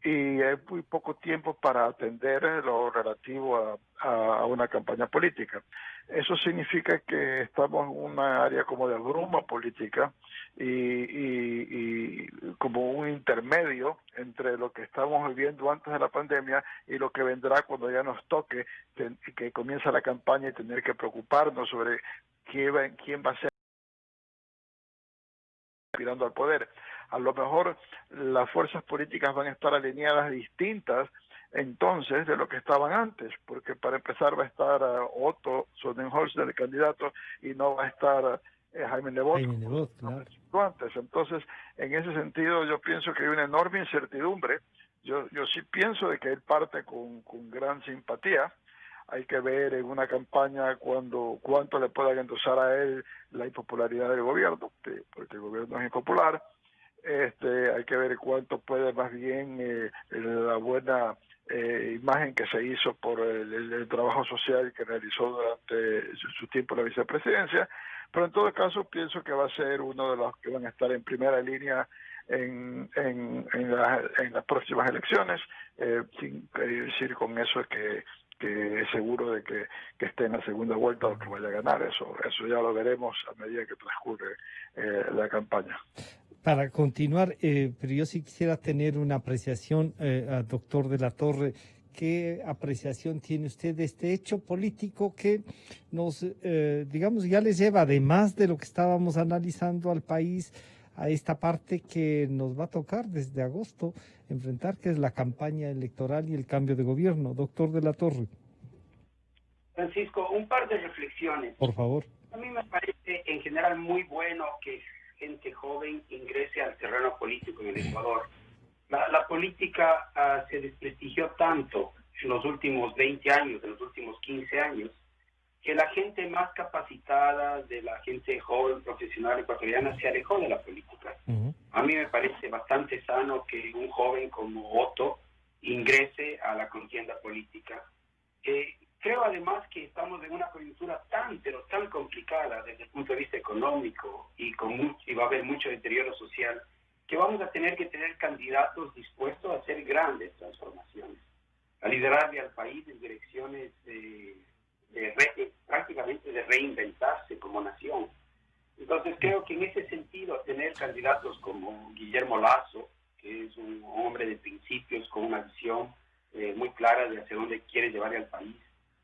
y hay muy poco tiempo para atender lo relativo a una campaña política. Eso significa que estamos en una área como de bruma política y como un intermedio entre lo que estamos viviendo antes de la pandemia y lo que vendrá cuando ya nos toque que comienza la campaña y tener que preocuparnos sobre quién va a ser aspirando al poder. A lo mejor las fuerzas políticas van a estar alineadas distintas entonces de lo que estaban antes, porque para empezar va a estar Otto Sonnenholzer, el candidato, y no va a estar Jaime Nebot, claro, antes. Entonces, en ese sentido, yo pienso que hay una enorme incertidumbre. Yo sí pienso de que él parte con gran simpatía. Hay que ver en una campaña cuánto le puedan endosar a él la impopularidad del gobierno, porque el gobierno es impopular. Hay que ver cuánto puede más bien la buena imagen que se hizo por el trabajo social que realizó durante su tiempo en la vicepresidencia, pero en todo caso pienso que va a ser uno de los que van a estar en primera línea en las próximas elecciones, sin decir con eso que es seguro de que esté en la segunda vuelta o que vaya a ganar. Eso ya lo veremos a medida que transcurre la campaña. Para continuar, pero yo sí quisiera tener una apreciación, doctor de la Torre. ¿Qué apreciación tiene usted de este hecho político que nos, digamos, ya les lleva, además de lo que estábamos analizando al país, a esta parte que nos va a tocar desde agosto enfrentar, que es la campaña electoral y el cambio de gobierno? Doctor de la Torre. Francisco, un par de reflexiones. Por favor. A mí me parece en general muy bueno que gente joven ingrese al terreno político en el Ecuador. La política se desprestigió tanto en los últimos 20 años, en los últimos 15 años, que la gente más capacitada, de la gente joven, profesional ecuatoriana, se alejó de la política. A mí me parece bastante sano que un joven como Otto ingrese a la contienda política. Creo además que estamos en una coyuntura pero tan complicada desde el punto de vista económico y va a haber mucho deterioro social, que vamos a tener que tener candidatos dispuestos a hacer grandes transformaciones, a liderarle al país en direcciones prácticamente de reinventarse como nación. Entonces creo que en ese sentido tener candidatos como Guillermo Lasso, que es un hombre de principios con una visión muy clara de hacia dónde quiere llevar al país,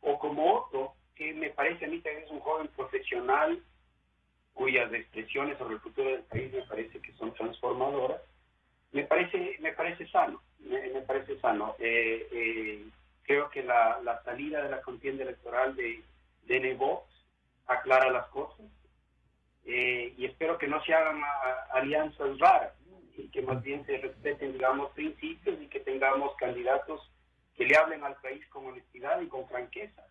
o como Otto, que me parece a mí también es un joven profesional cuyas expresiones sobre el futuro del país me parece que son transformadoras, me parece sano, me parece sano. Creo que la salida de la contienda electoral de Nebot aclara las cosas, y espero que no se hagan alianzas raras, ¿no? Y que más bien se respeten, digamos, principios, y que tengamos candidatos que le hablen al país con honestidad y con franqueza,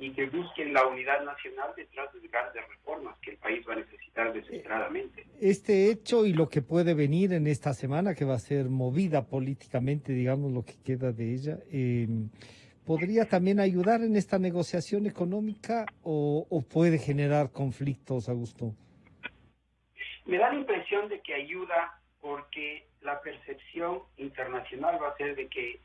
y que busquen la unidad nacional detrás de grandes reformas que el país va a necesitar desesperadamente. Este hecho y lo que puede venir en esta semana, que va a ser movida políticamente, digamos, lo que queda de ella, ¿podría también ayudar en esta negociación económica o puede generar conflictos, Augusto? Me da la impresión de que ayuda, porque la percepción internacional va a ser de que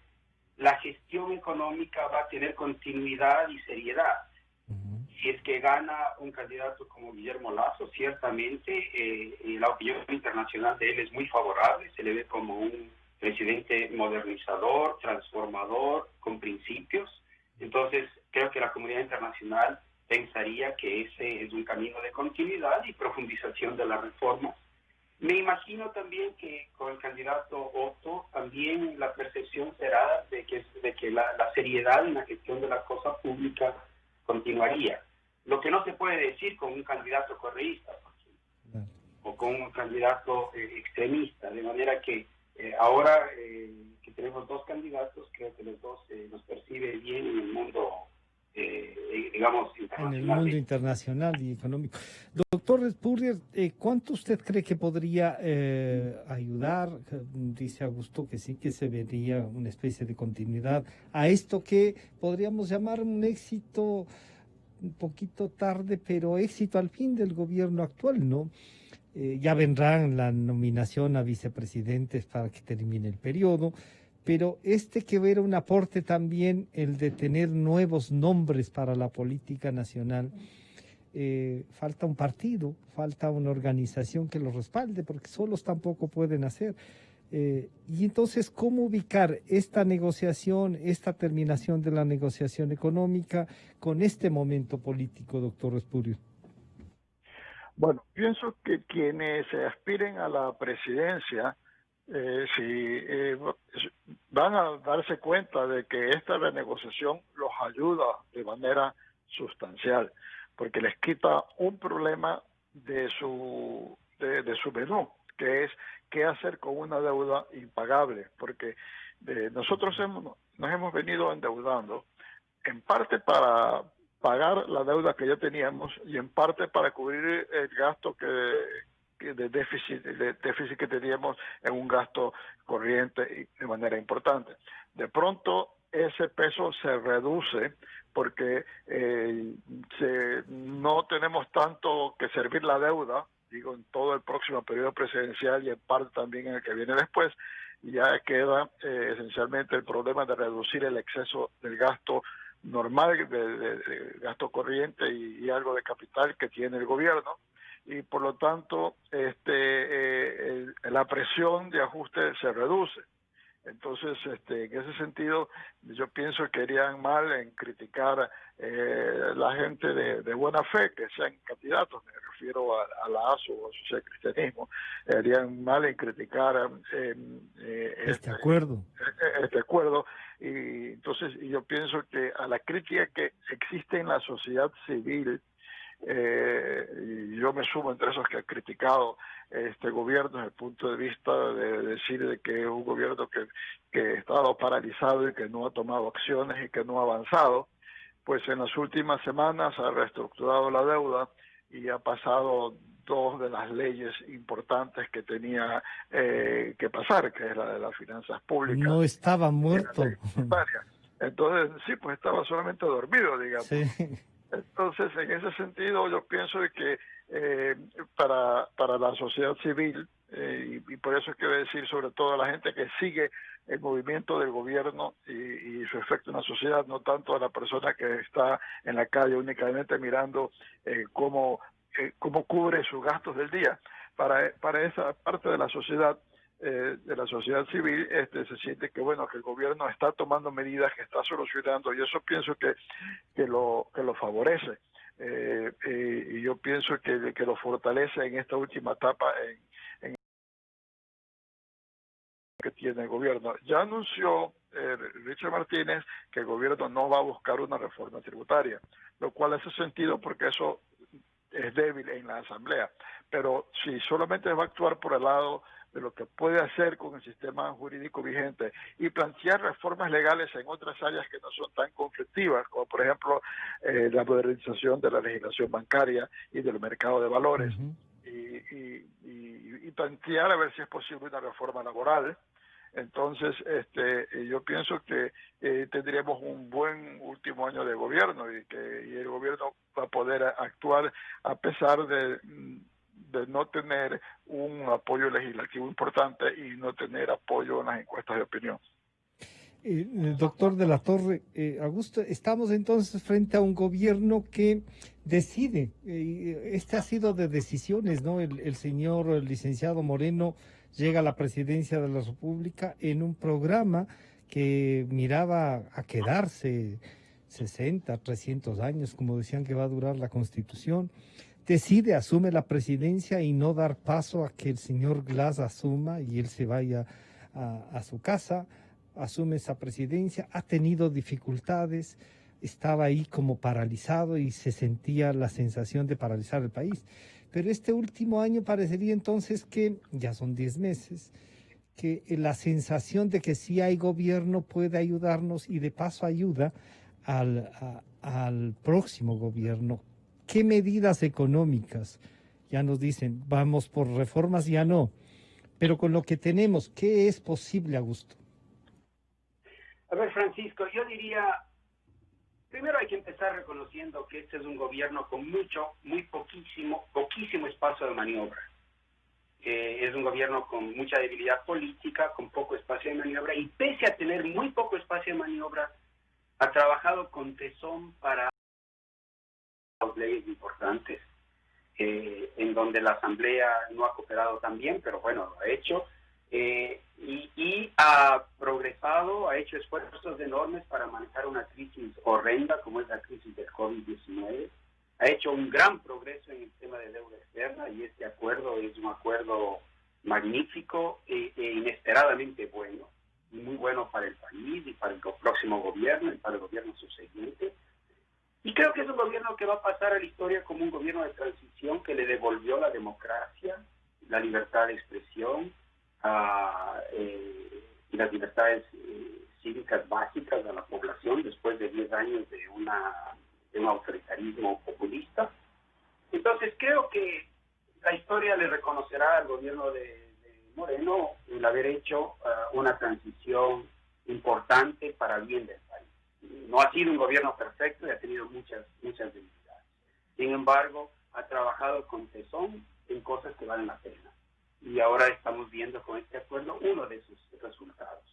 la gestión económica va a tener continuidad y seriedad. Si es que gana un candidato como Guillermo Lasso, ciertamente la opinión internacional de él es muy favorable, se le ve como un presidente modernizador, transformador, con principios. Entonces creo que la comunidad internacional pensaría que ese es un camino de continuidad y profundización de las reformas. Me imagino también que con el candidato Otto también la percepción será de que la seriedad en la gestión de la cosa pública continuaría. Lo que no se puede decir con un candidato correísta, o con un candidato extremista, de manera que ahora que tenemos dos candidatos, creo que los dos nos percibe bien en el mundo, digamos, internacional. En el mundo internacional y económico. Doctor Spurrier, ¿cuánto usted cree que podría ayudar? Dice Augusto que sí, que se vería una especie de continuidad a esto que podríamos llamar un éxito un poquito tarde, pero éxito al fin del gobierno actual, ¿no? Ya vendrán la nominación a vicepresidentes para que termine el periodo, pero que era un aporte también el de tener nuevos nombres para la política nacional. Falta un partido, falta una organización que los respalde, porque solos tampoco pueden hacer. Y entonces, ¿cómo ubicar esta negociación, esta terminación de la negociación económica con este momento político, doctor Espúreo? Bueno, pienso que quienes aspiren a la presidencia van a darse cuenta de que esta renegociación los ayuda de manera sustancial, porque les quita un problema de su menú, que es qué hacer con una deuda impagable, porque nosotros nos hemos venido endeudando en parte para pagar la deuda que ya teníamos y en parte para cubrir el gasto de déficit que teníamos en un gasto corriente de manera importante. De pronto ese peso se reduce porque no tenemos tanto que servir la deuda, digo, en todo el próximo periodo presidencial y en parte también en el que viene después. Ya queda esencialmente el problema de reducir el exceso del gasto normal, de gasto corriente y algo de capital que tiene el gobierno. y por lo tanto la presión de ajuste se reduce. Entonces, en ese sentido, yo pienso que harían mal en criticar la gente de buena fe, que sean candidatos, me refiero a la ASO o a su cristianismo, harían mal en criticar este acuerdo. Y entonces yo pienso que a la crítica que existe en la sociedad civil, y yo me sumo entre esos que han criticado este gobierno desde el punto de vista de decir de que es un gobierno que ha estado paralizado y que no ha tomado acciones y que no ha avanzado, pues en las últimas semanas ha reestructurado la deuda y ha pasado dos de las leyes importantes que tenía que pasar, que es la de las finanzas públicas. No estaba muerto. Entonces, sí, pues estaba solamente dormido, digamos. Sí. Entonces, en ese sentido, yo pienso de que para la sociedad civil, y por eso quiero decir sobre todo a la gente que sigue el movimiento del gobierno y su efecto en la sociedad, no tanto a la persona que está en la calle únicamente mirando cómo cubre sus gastos del día. Para esa parte de la sociedad civil, se siente que bueno, que el gobierno está tomando medidas, que está solucionando, y eso pienso que lo favorece, y yo pienso que lo fortalece en esta última etapa en que tiene el gobierno. Ya anunció Richard Martínez que el gobierno no va a buscar una reforma tributaria, lo cual hace sentido porque eso es débil en la Asamblea, pero si solamente va a actuar por el lado de lo que puede hacer con el sistema jurídico vigente y plantear reformas legales en otras áreas que no son tan conflictivas, como por ejemplo la modernización de la legislación bancaria y del mercado de valores, y plantear a ver si es posible una reforma laboral. Entonces, yo pienso que tendríamos un buen último año de gobierno y el gobierno va a poder actuar a pesar de no tener un apoyo legislativo importante y no tener apoyo en las encuestas de opinión. Doctor de la Torre, Augusto, estamos entonces frente a un gobierno que decide, este ha sido de decisiones, ¿no? El señor licenciado Moreno llega a la presidencia de la República en un programa que miraba a quedarse 60, 300 años, como decían que va a durar la Constitución. Decide, asume la presidencia y no dar paso a que el señor Glass asuma y él se vaya a su casa. Asume esa presidencia, ha tenido dificultades, estaba ahí como paralizado y se sentía la sensación de paralizar el país. Pero este último año parecería entonces que, ya son 10 meses, que la sensación de que sí hay gobierno puede ayudarnos y de paso ayuda al próximo gobierno. ¿Qué medidas económicas? Ya nos dicen, vamos por reformas, ya no. Pero con lo que tenemos, ¿qué es posible, Augusto? A ver, Francisco, yo diría, primero hay que empezar reconociendo que este es un gobierno con poquísimo espacio de maniobra. Es un gobierno con mucha debilidad política, con poco espacio de maniobra, y pese a tener muy poco espacio de maniobra, ha trabajado con tesón para leyes importantes, en donde la Asamblea no ha cooperado tan bien, pero bueno, lo ha hecho. Y ha progresado, ha hecho esfuerzos enormes para manejar una crisis horrenda como es la crisis del COVID-19. Ha hecho un gran progreso en el tema de deuda externa y este acuerdo es un acuerdo magnífico e inesperadamente bueno, y muy bueno para el país y para el próximo gobierno y para el gobierno subsiguiente. Y creo que es un gobierno que va a pasar a la historia como un gobierno de transición que le devolvió la democracia, la libertad de expresión, y las libertades cívicas básicas a la población después de 10 años de un autoritarismo populista. Entonces creo que la historia le reconocerá al gobierno de Moreno el haber hecho una transición importante para bien del país. No ha sido un gobierno perfecto y ha tenido muchas debilidades. Sin embargo, ha trabajado con tesón en cosas que valen la pena. Y ahora estamos viendo con este acuerdo uno de sus resultados.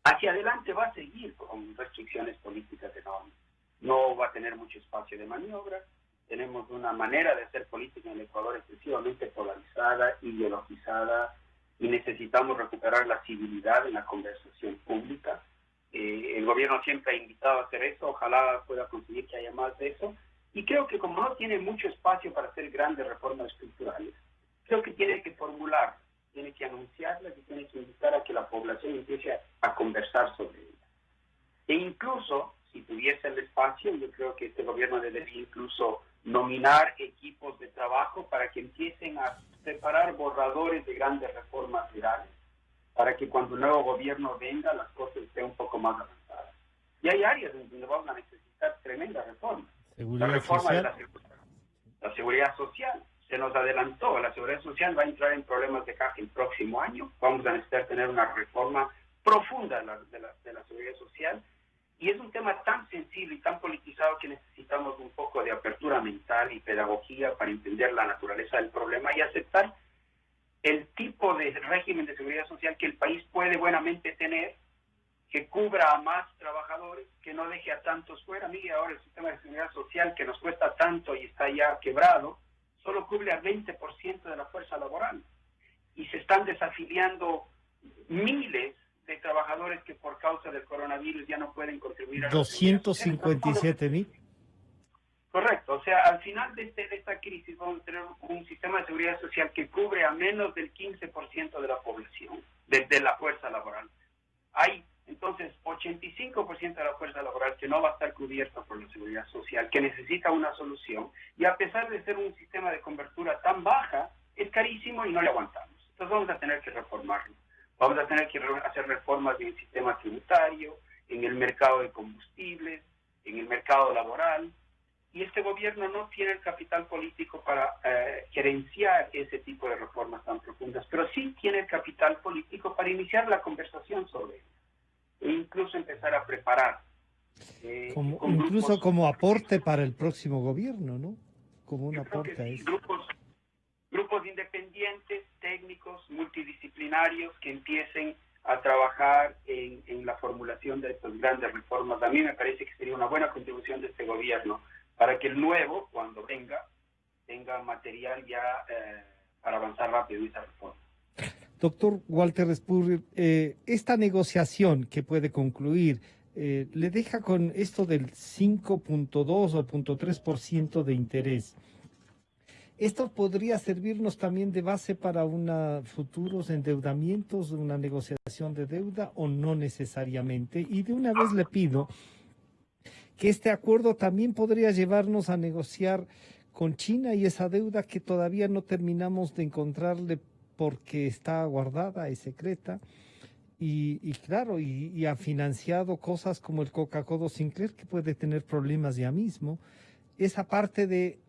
Hacia adelante va a seguir con restricciones políticas enormes. No va a tener mucho espacio de maniobra tenemos una manera de hacer política en el Ecuador excesivamente polarizada, ideologizada, y necesitamos recuperar la civilidad en la conversación pública. El gobierno siempre ha invitado a hacer eso, ojalá pueda conseguir que haya más de eso, y creo que como no tiene mucho espacio para hacer grandes reformas estructurales, creo que tiene que formular, tiene que anunciarlas y tiene que invitar a que la población empiece a conversar sobre ellas. E incluso, si tuviese el espacio, yo creo que este gobierno debería incluso nominar equipos de trabajo para que empiecen a preparar borradores de grandes reformas legales, para que cuando el nuevo gobierno venga las cosas estén un poco más avanzadas. Y hay áreas donde vamos a necesitar tremendas reformas. La reforma social. De la seguridad social. Se nos adelantó, la seguridad social va a entrar en problemas de caja el próximo año. Vamos a necesitar tener una reforma profunda de la seguridad social. Y es un tema tan sensible y tan politizado que necesitamos un poco de apertura mental y pedagogía para entender la naturaleza del problema y aceptar el tipo de régimen de seguridad social que el país puede buenamente tener, que cubra a más trabajadores, que no deje a tantos fuera. Mire ahora el sistema de seguridad social que nos cuesta tanto y está ya quebrado, solo cubre al 20% de la fuerza laboral. Y se están desafiliando miles de trabajadores que por causa del coronavirus ya no pueden contribuir a 257,000. Correcto, o sea, al final de esta crisis vamos a tener un sistema de seguridad social que cubre a menos del 15% de la población, de la fuerza laboral. Hay entonces 85% de la fuerza laboral que no va a estar cubierta por la seguridad social, que necesita una solución, y a pesar de ser un sistema de cobertura tan baja, es carísimo y no le aguantamos. Entonces vamos a tener que reformarlo. Vamos a tener que hacer reformas en el sistema tributario, en el mercado de combustibles, en el mercado laboral. Y este gobierno no tiene el capital político para gerenciar ese tipo de reformas tan profundas, pero sí tiene el capital político para iniciar la conversación sobre ello e incluso empezar a preparar. Incluso como aporte para el próximo gobierno, ¿no? Como un aporte a eso. Grupos independientes, técnicos, multidisciplinarios que empiecen a trabajar en la formulación de estas grandes reformas. A mí me parece que sería una buena contribución de este gobierno para que el nuevo, cuando venga, tenga material ya para avanzar rápido en esa reforma. Doctor Walter Spurrier, esta negociación que puede concluir, le deja con esto del 5.2 o 0.3% de interés. ¿Esto podría servirnos también de base para futuros endeudamientos, una negociación de deuda o no necesariamente? Y de una vez le pido que este acuerdo también podría llevarnos a negociar con China y esa deuda que todavía no terminamos de encontrarle porque está guardada, es secreta. Y claro, y ha financiado cosas como el Coca-Cola Sinclair, que puede tener problemas ya mismo. Esa parte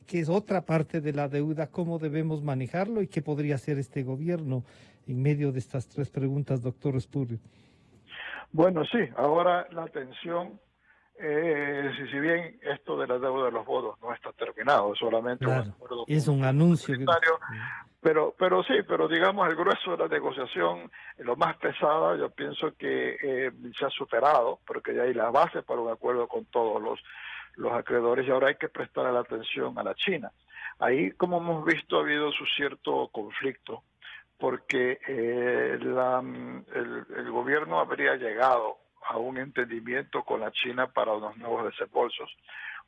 que es otra parte de la deuda, ¿cómo debemos manejarlo y qué podría hacer este gobierno en medio de estas tres preguntas, doctor Spurrier? Bueno, sí, ahora la tensión, si bien esto de la deuda de los bonos no está terminado, solamente claro, un acuerdo es un anuncio. Pero digamos, el grueso de la negociación, lo más pesada, yo pienso que se ha superado, porque ya hay la base para un acuerdo con todos los acreedores y ahora hay que prestar la atención a la China. Ahí, como hemos visto, ha habido su cierto conflicto, porque el gobierno habría llegado a un entendimiento con la China para unos nuevos desembolsos.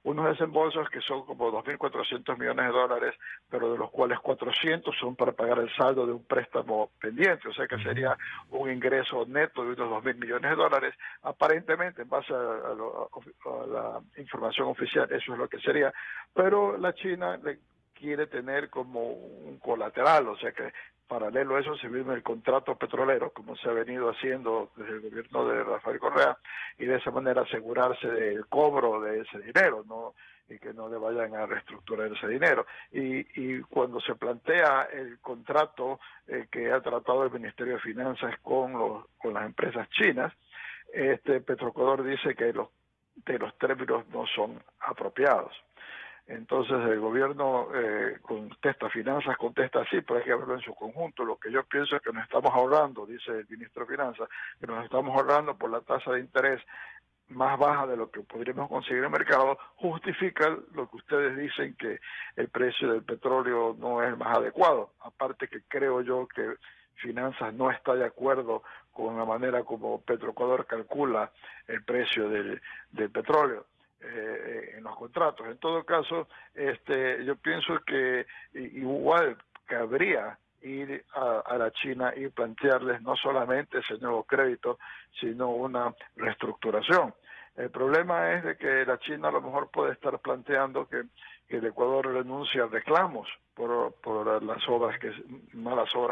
Unos desembolsos que son como 2.400 millones de dólares, pero de los cuales 400 son para pagar el saldo de un préstamo pendiente, o sea que sería un ingreso neto de unos 2.000 millones de dólares. Aparentemente, en base a la información oficial, eso es lo que sería, pero la China quiere tener como un colateral, o sea que paralelo a eso se vive el contrato petrolero, como se ha venido haciendo desde el gobierno de Rafael Correa, y de esa manera asegurarse del cobro de ese dinero, ¿no? Y que no le vayan a reestructurar ese dinero. Y cuando se plantea el contrato que ha tratado el Ministerio de Finanzas con las empresas chinas, Petroecuador dice que los términos no son apropiados. Entonces el gobierno contesta, Finanzas contesta sí, pero hay que verlo en su conjunto. Lo que yo pienso es que nos estamos ahorrando, dice el ministro de Finanzas, que nos estamos ahorrando por la tasa de interés más baja de lo que podríamos conseguir en el mercado, justifica lo que ustedes dicen, que el precio del petróleo no es el más adecuado. Aparte que creo yo que Finanzas no está de acuerdo con la manera como Petroecuador calcula el precio del petróleo en los contratos. En todo caso, yo pienso que igual cabría ir a la China y plantearles no solamente ese nuevo crédito, sino una reestructuración. El problema es de que la China a lo mejor puede estar planteando que el Ecuador renuncie a reclamos por las malas obras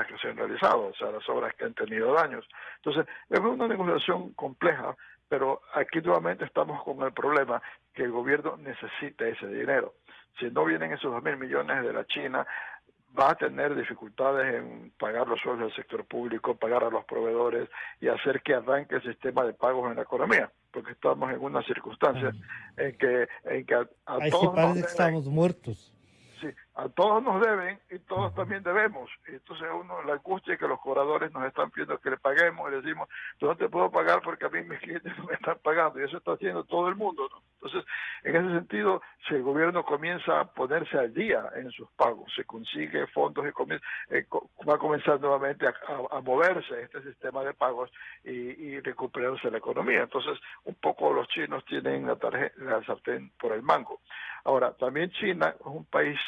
que se han realizado, o sea, las obras que han tenido daños. Entonces, es una negociación compleja, pero aquí nuevamente estamos con el problema que el gobierno necesita ese dinero. Si no vienen esos 2.000 millones de la China, va a tener dificultades en pagar los sueldos del sector público, pagar a los proveedores y hacer que arranque el sistema de pagos en la economía, porque estamos en una circunstancia en que a ahí todos sí parece nos que deben, estamos muertos. sí, a todos nos deben y todos también debemos. Y entonces la angustia es que los cobradores nos están pidiendo que le paguemos y decimos, yo no te puedo pagar porque a mí mis clientes no me están pagando, y eso está haciendo todo el mundo, ¿no? Entonces, en ese sentido, si el gobierno comienza a ponerse al día en sus pagos, se consigue fondos y va a comenzar nuevamente a moverse este sistema de pagos y recuperarse la economía. Entonces, un poco los chinos tienen la sartén por el mango. Ahora, también China es un país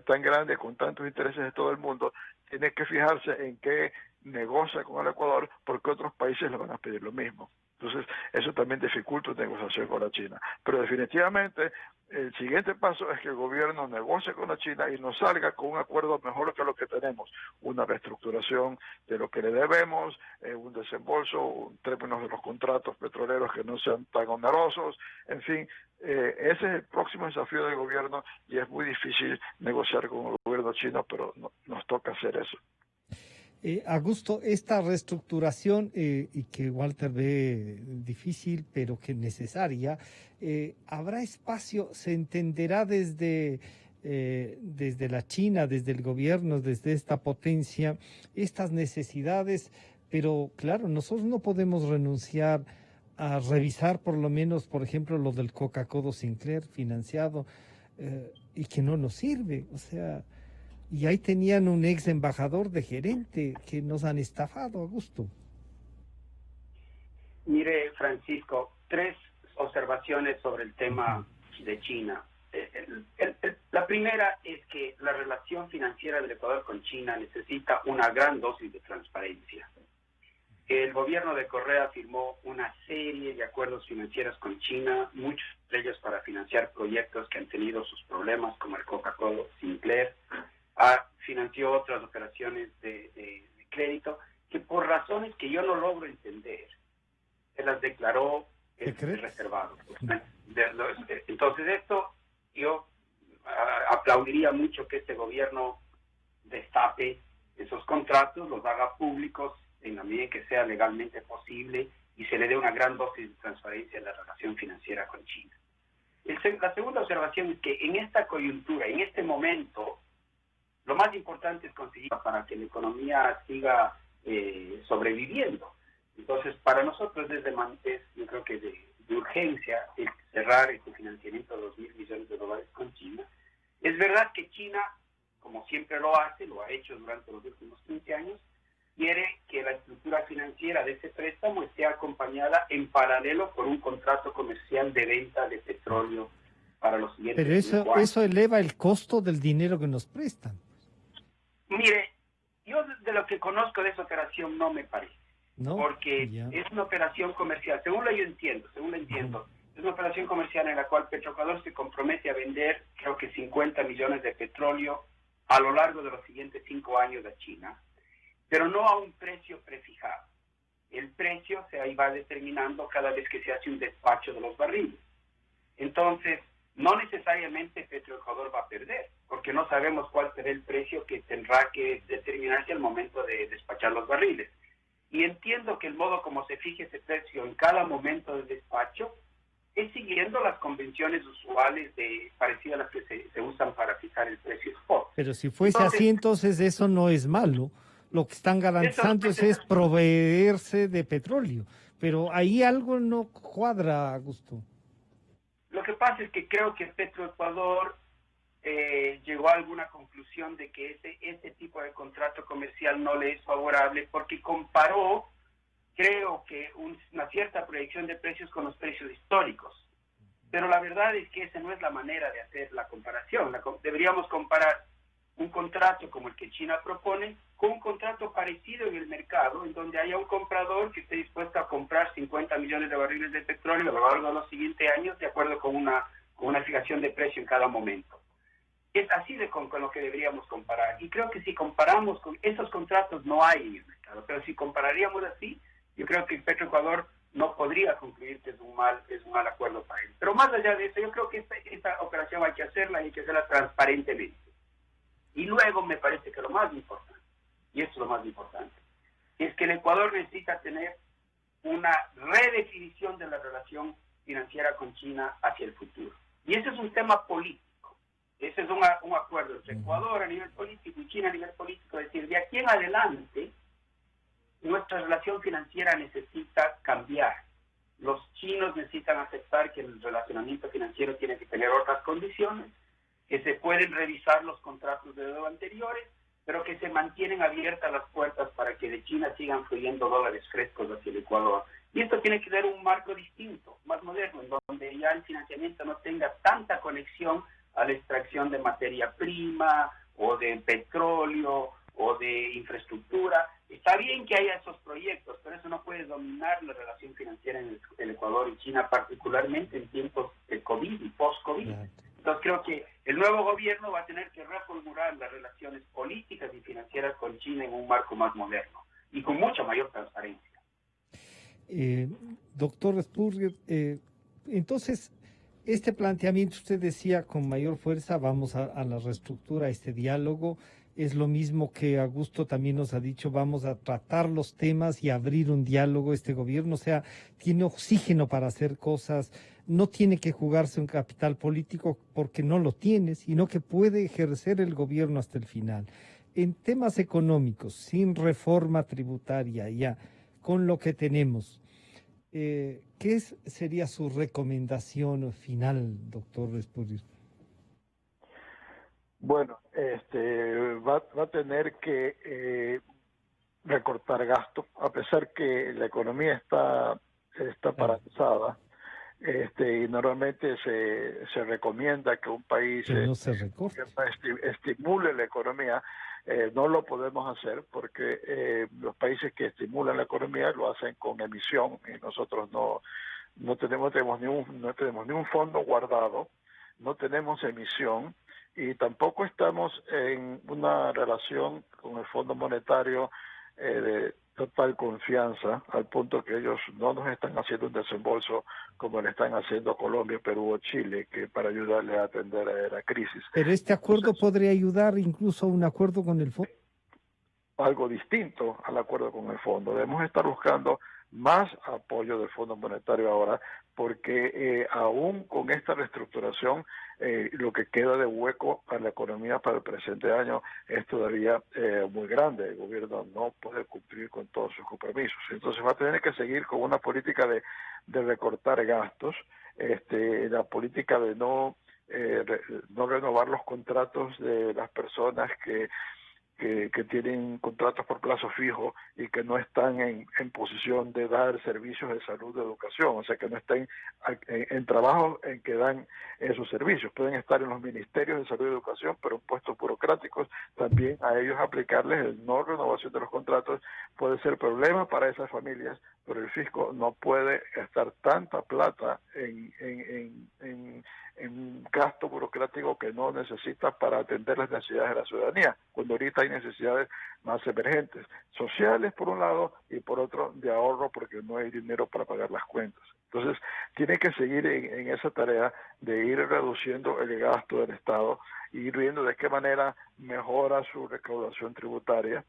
tan grande, con tantos intereses de todo el mundo, tiene que fijarse en qué negocia con el Ecuador, porque otros países le van a pedir lo mismo. Entonces, eso también dificulta la negociación con la China. Pero definitivamente, el siguiente paso es que el gobierno negocie con la China y nos salga con un acuerdo mejor que lo que tenemos. Una reestructuración de lo que le debemos, un desembolso, en términos de los contratos petroleros que no sean tan onerosos, en fin. Ese es el próximo desafío del gobierno y es muy difícil negociar con el gobierno chino, pero nos toca hacer eso. Augusto, esta reestructuración, y que Walter ve difícil, pero que necesaria, ¿habrá espacio, se entenderá desde la China, desde el gobierno, desde esta potencia, estas necesidades? Pero claro, nosotros no podemos renunciar a revisar por lo menos, por ejemplo, lo del Coca-Cola Sinclair financiado, y que no nos sirve, o sea... Y ahí tenían un ex embajador de gerente que nos han estafado, Augusto. Mire, Francisco, 3 observaciones sobre el tema de China. La primera es que la relación financiera del Ecuador con China necesita una gran dosis de transparencia. El gobierno de Correa firmó una serie de acuerdos financieros con China, muchos de ellos para financiar proyectos que han tenido sus problemas, como el Coca-Cola Sinclair. Financió otras operaciones de crédito que por razones que yo no logro entender se las declaró reservado. Entonces esto yo aplaudiría mucho que este gobierno destape esos contratos, los haga públicos en la medida en que sea legalmente posible y se le dé una gran dosis de transparencia en la relación financiera con China. La segunda observación es que en esta coyuntura, en este momento, lo más importante es conseguir para que la economía siga sobreviviendo. Entonces, para nosotros yo creo que de urgencia el cerrar este financiamiento de $2.000 millones con China. Es verdad que China, como siempre lo ha hecho durante los últimos 15 años, quiere que la estructura financiera de ese préstamo esté acompañada en paralelo por un contrato comercial de venta de petróleo para los siguientes 5 años. Pero eso eleva el costo del dinero que nos prestan. Mire, yo de lo que conozco de esa operación no me parece, ¿no? Porque es una operación comercial, según lo entiendo, es una operación comercial en la cual Petroecuador se compromete a vender, creo que 50 millones de petróleo a lo largo de los siguientes 5 años a China, pero no a un precio prefijado. El precio se va determinando cada vez que se hace un despacho de los barriles. Entonces, no necesariamente Petroecuador va a perder, porque no sabemos cuál será el precio que tendrá que determinarse al momento de despachar los barriles. Y entiendo que el modo como se fije ese precio en cada momento del despacho es siguiendo las convenciones usuales parecidas a las que se usan para fijar el precio spot. Pero si fuese así, entonces eso no es malo. Lo que están garantizando es proveerse de petróleo. Pero ahí algo no cuadra, Augusto. Lo que pasa es que creo que Petroecuador llegó a alguna conclusión de que ese tipo de contrato comercial no le es favorable porque comparó, creo que una cierta proyección de precios con los precios históricos. Pero la verdad es que esa no es la manera de hacer la comparación. Deberíamos comparar un contrato como el que China propone con un contrato parecido en el mercado, en donde haya un comprador que esté dispuesto a comprar 50 millones de barriles de petróleo a lo largo de los siguientes años, de acuerdo con una fijación de precio en cada momento. Es así con lo que deberíamos comparar. Y creo que si comparamos con esos contratos no hay en el mercado, pero si compararíamos así, yo creo que Petroecuador no podría concluir que es un mal acuerdo para él. Pero más allá de eso, yo creo que esta operación hay que hacerla transparentemente. Y luego me parece que lo más importante, y esto es lo más importante, es que el Ecuador necesita tener una redefinición de la relación financiera con China hacia el futuro. Y ese es un tema político. Ese es un acuerdo entre Ecuador a nivel político y China a nivel político. Es decir, de aquí en adelante, nuestra relación financiera necesita cambiar. Los chinos necesitan aceptar que el relacionamiento financiero tiene que tener otras condiciones, que se pueden revisar los contratos de deuda anteriores, pero que se mantienen abiertas las puertas para que de China sigan fluyendo dólares frescos hacia el Ecuador. Y esto tiene que ser un marco distinto, más moderno, en donde ya el financiamiento no tenga tanta conexión a la extracción de materia prima o de petróleo o de infraestructura. Está bien que haya esos proyectos, pero eso no puede dominar la relación financiera en el Ecuador y China, particularmente en tiempos de COVID y post-COVID. Entonces creo que el nuevo gobierno va a tener que reformular las relaciones políticas y financieras con China en un marco más moderno y con mucha mayor transparencia. Doctor Spurrier, entonces, este planteamiento, usted decía con mayor fuerza, vamos a la reestructura, a este diálogo, es lo mismo que Augusto también nos ha dicho, vamos a tratar los temas y abrir un diálogo, este gobierno, o sea, tiene oxígeno para hacer cosas, no tiene que jugarse un capital político porque no lo tiene, sino que puede ejercer el gobierno hasta el final. En temas económicos, sin reforma tributaria, ya, con lo que tenemos, ¿qué sería su recomendación final, doctor Spurrier? Bueno, va a tener que recortar gastos, a pesar que la economía está paralizada. Y normalmente se recomienda que un país Que no se recorte. estimule la economía. No lo podemos hacer porque los países que estimulan la economía lo hacen con emisión y nosotros no tenemos ni un fondo guardado, no tenemos emisión y tampoco estamos en una relación con el Fondo Monetario de total confianza, al punto que ellos no nos están haciendo un desembolso como le están haciendo a Colombia, Perú o Chile, que para ayudarle a atender a la crisis. Pero este acuerdo podría ayudar incluso a un acuerdo con el fondo. Algo distinto al acuerdo con el fondo. Debemos estar buscando más apoyo del Fondo Monetario ahora, porque aún con esta reestructuración, lo que queda de hueco a la economía para el presente año es todavía muy grande. El gobierno no puede cumplir con todos sus compromisos. Entonces va a tener que seguir con una política de recortar gastos, la política de no renovar los contratos de las personas que tienen contratos por plazo fijo y que no están en posición de dar servicios de salud, de educación, o sea, que no estén en trabajo en que dan esos servicios. Pueden estar en los ministerios de salud y educación, pero en puestos burocráticos, también a ellos aplicarles el no renovación de los contratos puede ser problema para esas familias, pero el fisco no puede gastar tanta plata en gasto burocrático que no necesita para atender las necesidades de la ciudadanía, cuando ahorita hay necesidades más emergentes, sociales por un lado y por otro de ahorro porque no hay dinero para pagar las cuentas. Entonces, tiene que seguir en esa tarea de ir reduciendo el gasto del Estado y ir viendo de qué manera mejora su recaudación tributaria,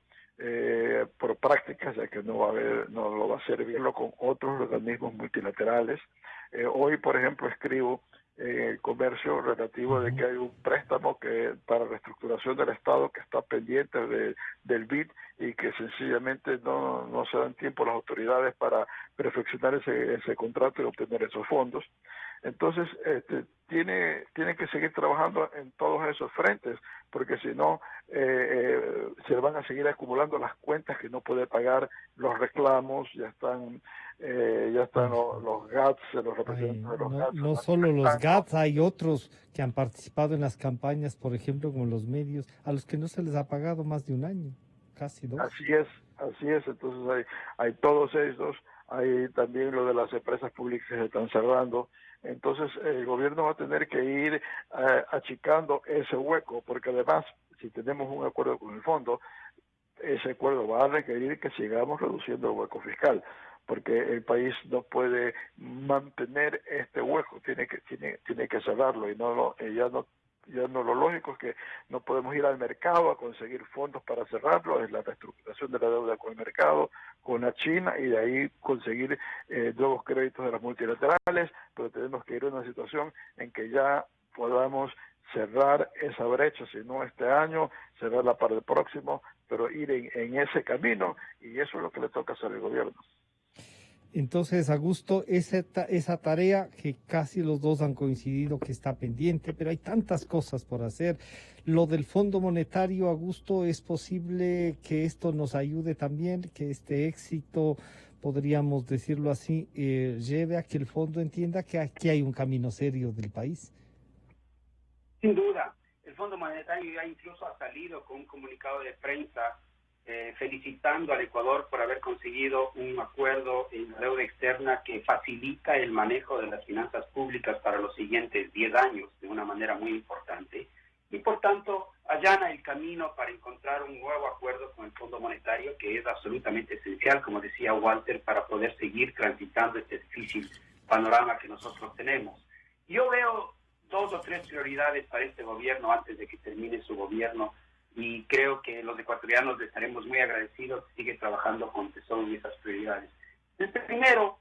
por prácticas, ya que no lo va a hacer verlo con otros organismos multilaterales. Hoy, por ejemplo, escribo el comercio relativo de que hay un préstamo que para reestructuración del Estado que está pendiente del BID y que sencillamente no se dan tiempo las autoridades para perfeccionar ese contrato y obtener esos fondos. Entonces, tiene que seguir trabajando en todos esos frentes, porque si no, se van a seguir acumulando las cuentas que no puede pagar, los reclamos, ya están los GATS, los representantes de los GATS. No solo los GATS, hay otros que han participado en las campañas, por ejemplo, como los medios, a los que no se les ha pagado más de un año, casi 2. Así es, entonces hay todos esos, hay también lo de las empresas públicas que se están cerrando. Entonces el gobierno va a tener que ir achicando ese hueco, porque además, si tenemos un acuerdo con el fondo, ese acuerdo va a requerir que sigamos reduciendo el hueco fiscal, porque el país no puede mantener este hueco, tiene que cerrarlo, y ya no lo lógico es que no podemos ir al mercado a conseguir fondos para cerrarlo, es la reestructuración de la deuda con el mercado, con la China, y de ahí conseguir nuevos créditos de las multilaterales, pero tenemos que ir a una situación en que ya podamos cerrar esa brecha, si no este año, cerrarla para el próximo, pero ir en ese camino, y eso es lo que le toca hacer al gobierno. Entonces, Augusto, esa tarea que casi los dos han coincidido que está pendiente, pero hay tantas cosas por hacer. Lo del Fondo Monetario, Augusto, ¿es posible que esto nos ayude también, que este éxito, podríamos decirlo así, lleve a que el fondo entienda que aquí hay un camino serio del país? Sin duda, el Fondo Monetario ya incluso ha salido con un comunicado de prensa felicitando al Ecuador por haber conseguido un acuerdo en la deuda externa que facilita el manejo de las finanzas públicas para los siguientes 10 años de una manera muy importante, y por tanto allana el camino para encontrar un nuevo acuerdo con el Fondo Monetario, que es absolutamente esencial, como decía Walter, para poder seguir transitando este difícil panorama que nosotros tenemos. Yo veo 2 o 3 prioridades para este gobierno antes de que termine su gobierno, y creo que los ecuatorianos le estaremos muy agradecidos que sigue trabajando con tesón en esas prioridades. El primero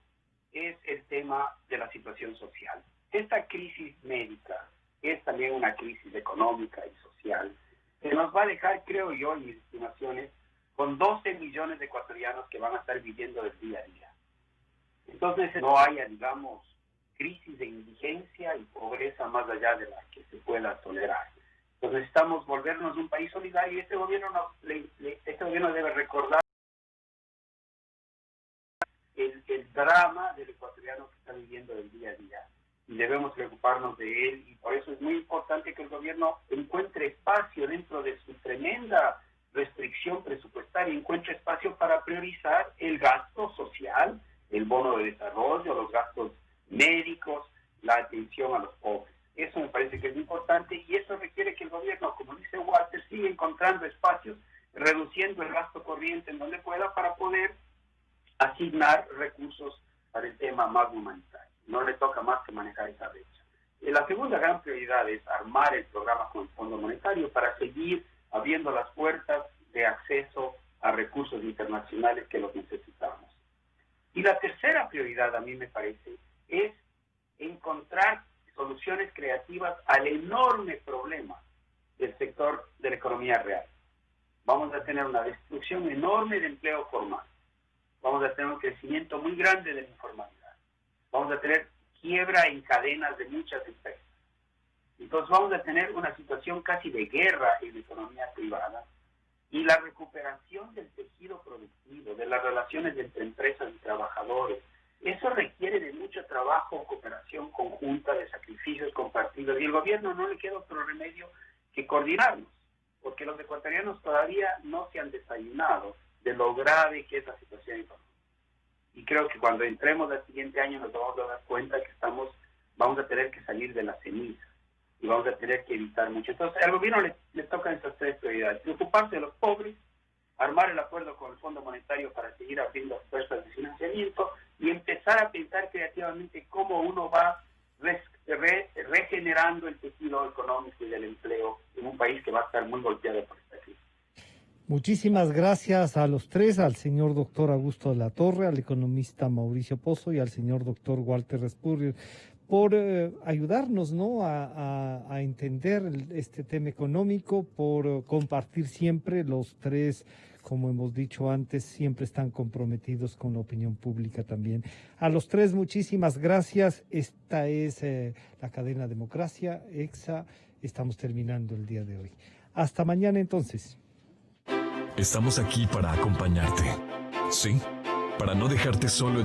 es el tema de la situación social. Esta crisis médica es también una crisis económica y social que nos va a dejar, creo yo, en mis estimaciones, con 12 millones de ecuatorianos que van a estar viviendo del día a día. Entonces no haya, digamos, crisis de indigencia y pobreza más allá de la que se pueda tolerar. Entonces necesitamos volvernos un país solidario, y este gobierno debe recordar el drama del ecuatoriano que está viviendo del día a día, y debemos preocuparnos de él, y por eso es muy importante que el gobierno encuentre espacio dentro de su tremenda restricción presupuestaria, encuentre espacio para priorizar el gasto social, el bono de desarrollo, los gastos médicos, la atención a los pobres. Eso me parece que es importante, y eso requiere que el gobierno, como dice Walter, siga encontrando espacios, reduciendo el gasto corriente en donde pueda, para poder asignar recursos para el tema más humanitario. No le toca más que manejar esa brecha. La segunda gran prioridad es armar el programa con el Fondo Monetario para seguir abriendo las puertas de acceso a recursos internacionales que los necesitamos. Y la tercera prioridad, a mí me parece, es encontrar soluciones creativas al enorme problema del sector de la economía real. Vamos a tener una destrucción enorme de empleo formal. Vamos a tener un crecimiento muy grande de la informalidad. Vamos a tener quiebra en cadenas de muchas empresas. Entonces vamos a tener una situación casi de guerra en la economía privada, y la recuperación del tejido productivo, de las relaciones entre empresas y trabajadores, eso requiere de mucho trabajo, cooperación conjunta, de sacrificios compartidos, y el gobierno no le queda otro remedio que coordinarnos, porque los ecuatorianos todavía no se han desayunado de lo grave que es la situación económica. Y creo que cuando entremos al siguiente año nos vamos a dar cuenta que vamos a tener que salir de la ceniza, y vamos a tener que evitar mucho. Entonces al gobierno le tocan esas 3 prioridades: preocuparse de los pobres, armar el acuerdo con el Fondo Monetario para seguir abriendo fuerzas de financiamiento, y empezar a pensar creativamente cómo uno va regenerando el tejido económico y del empleo en un país que va a estar muy golpeado por esta crisis. Muchísimas gracias a los 3, al señor doctor Augusto de la Torre, al economista Mauricio Pozo y al señor doctor Walter Respurrier, por ayudarnos, ¿no?, a entender este tema económico, por compartir siempre. Los tres, como hemos dicho antes, siempre están comprometidos con la opinión pública también. A los tres, muchísimas gracias. Esta es la cadena Democracia, EXA. Estamos terminando el día de hoy. Hasta mañana entonces. Estamos aquí para acompañarte. Sí, para no dejarte solo.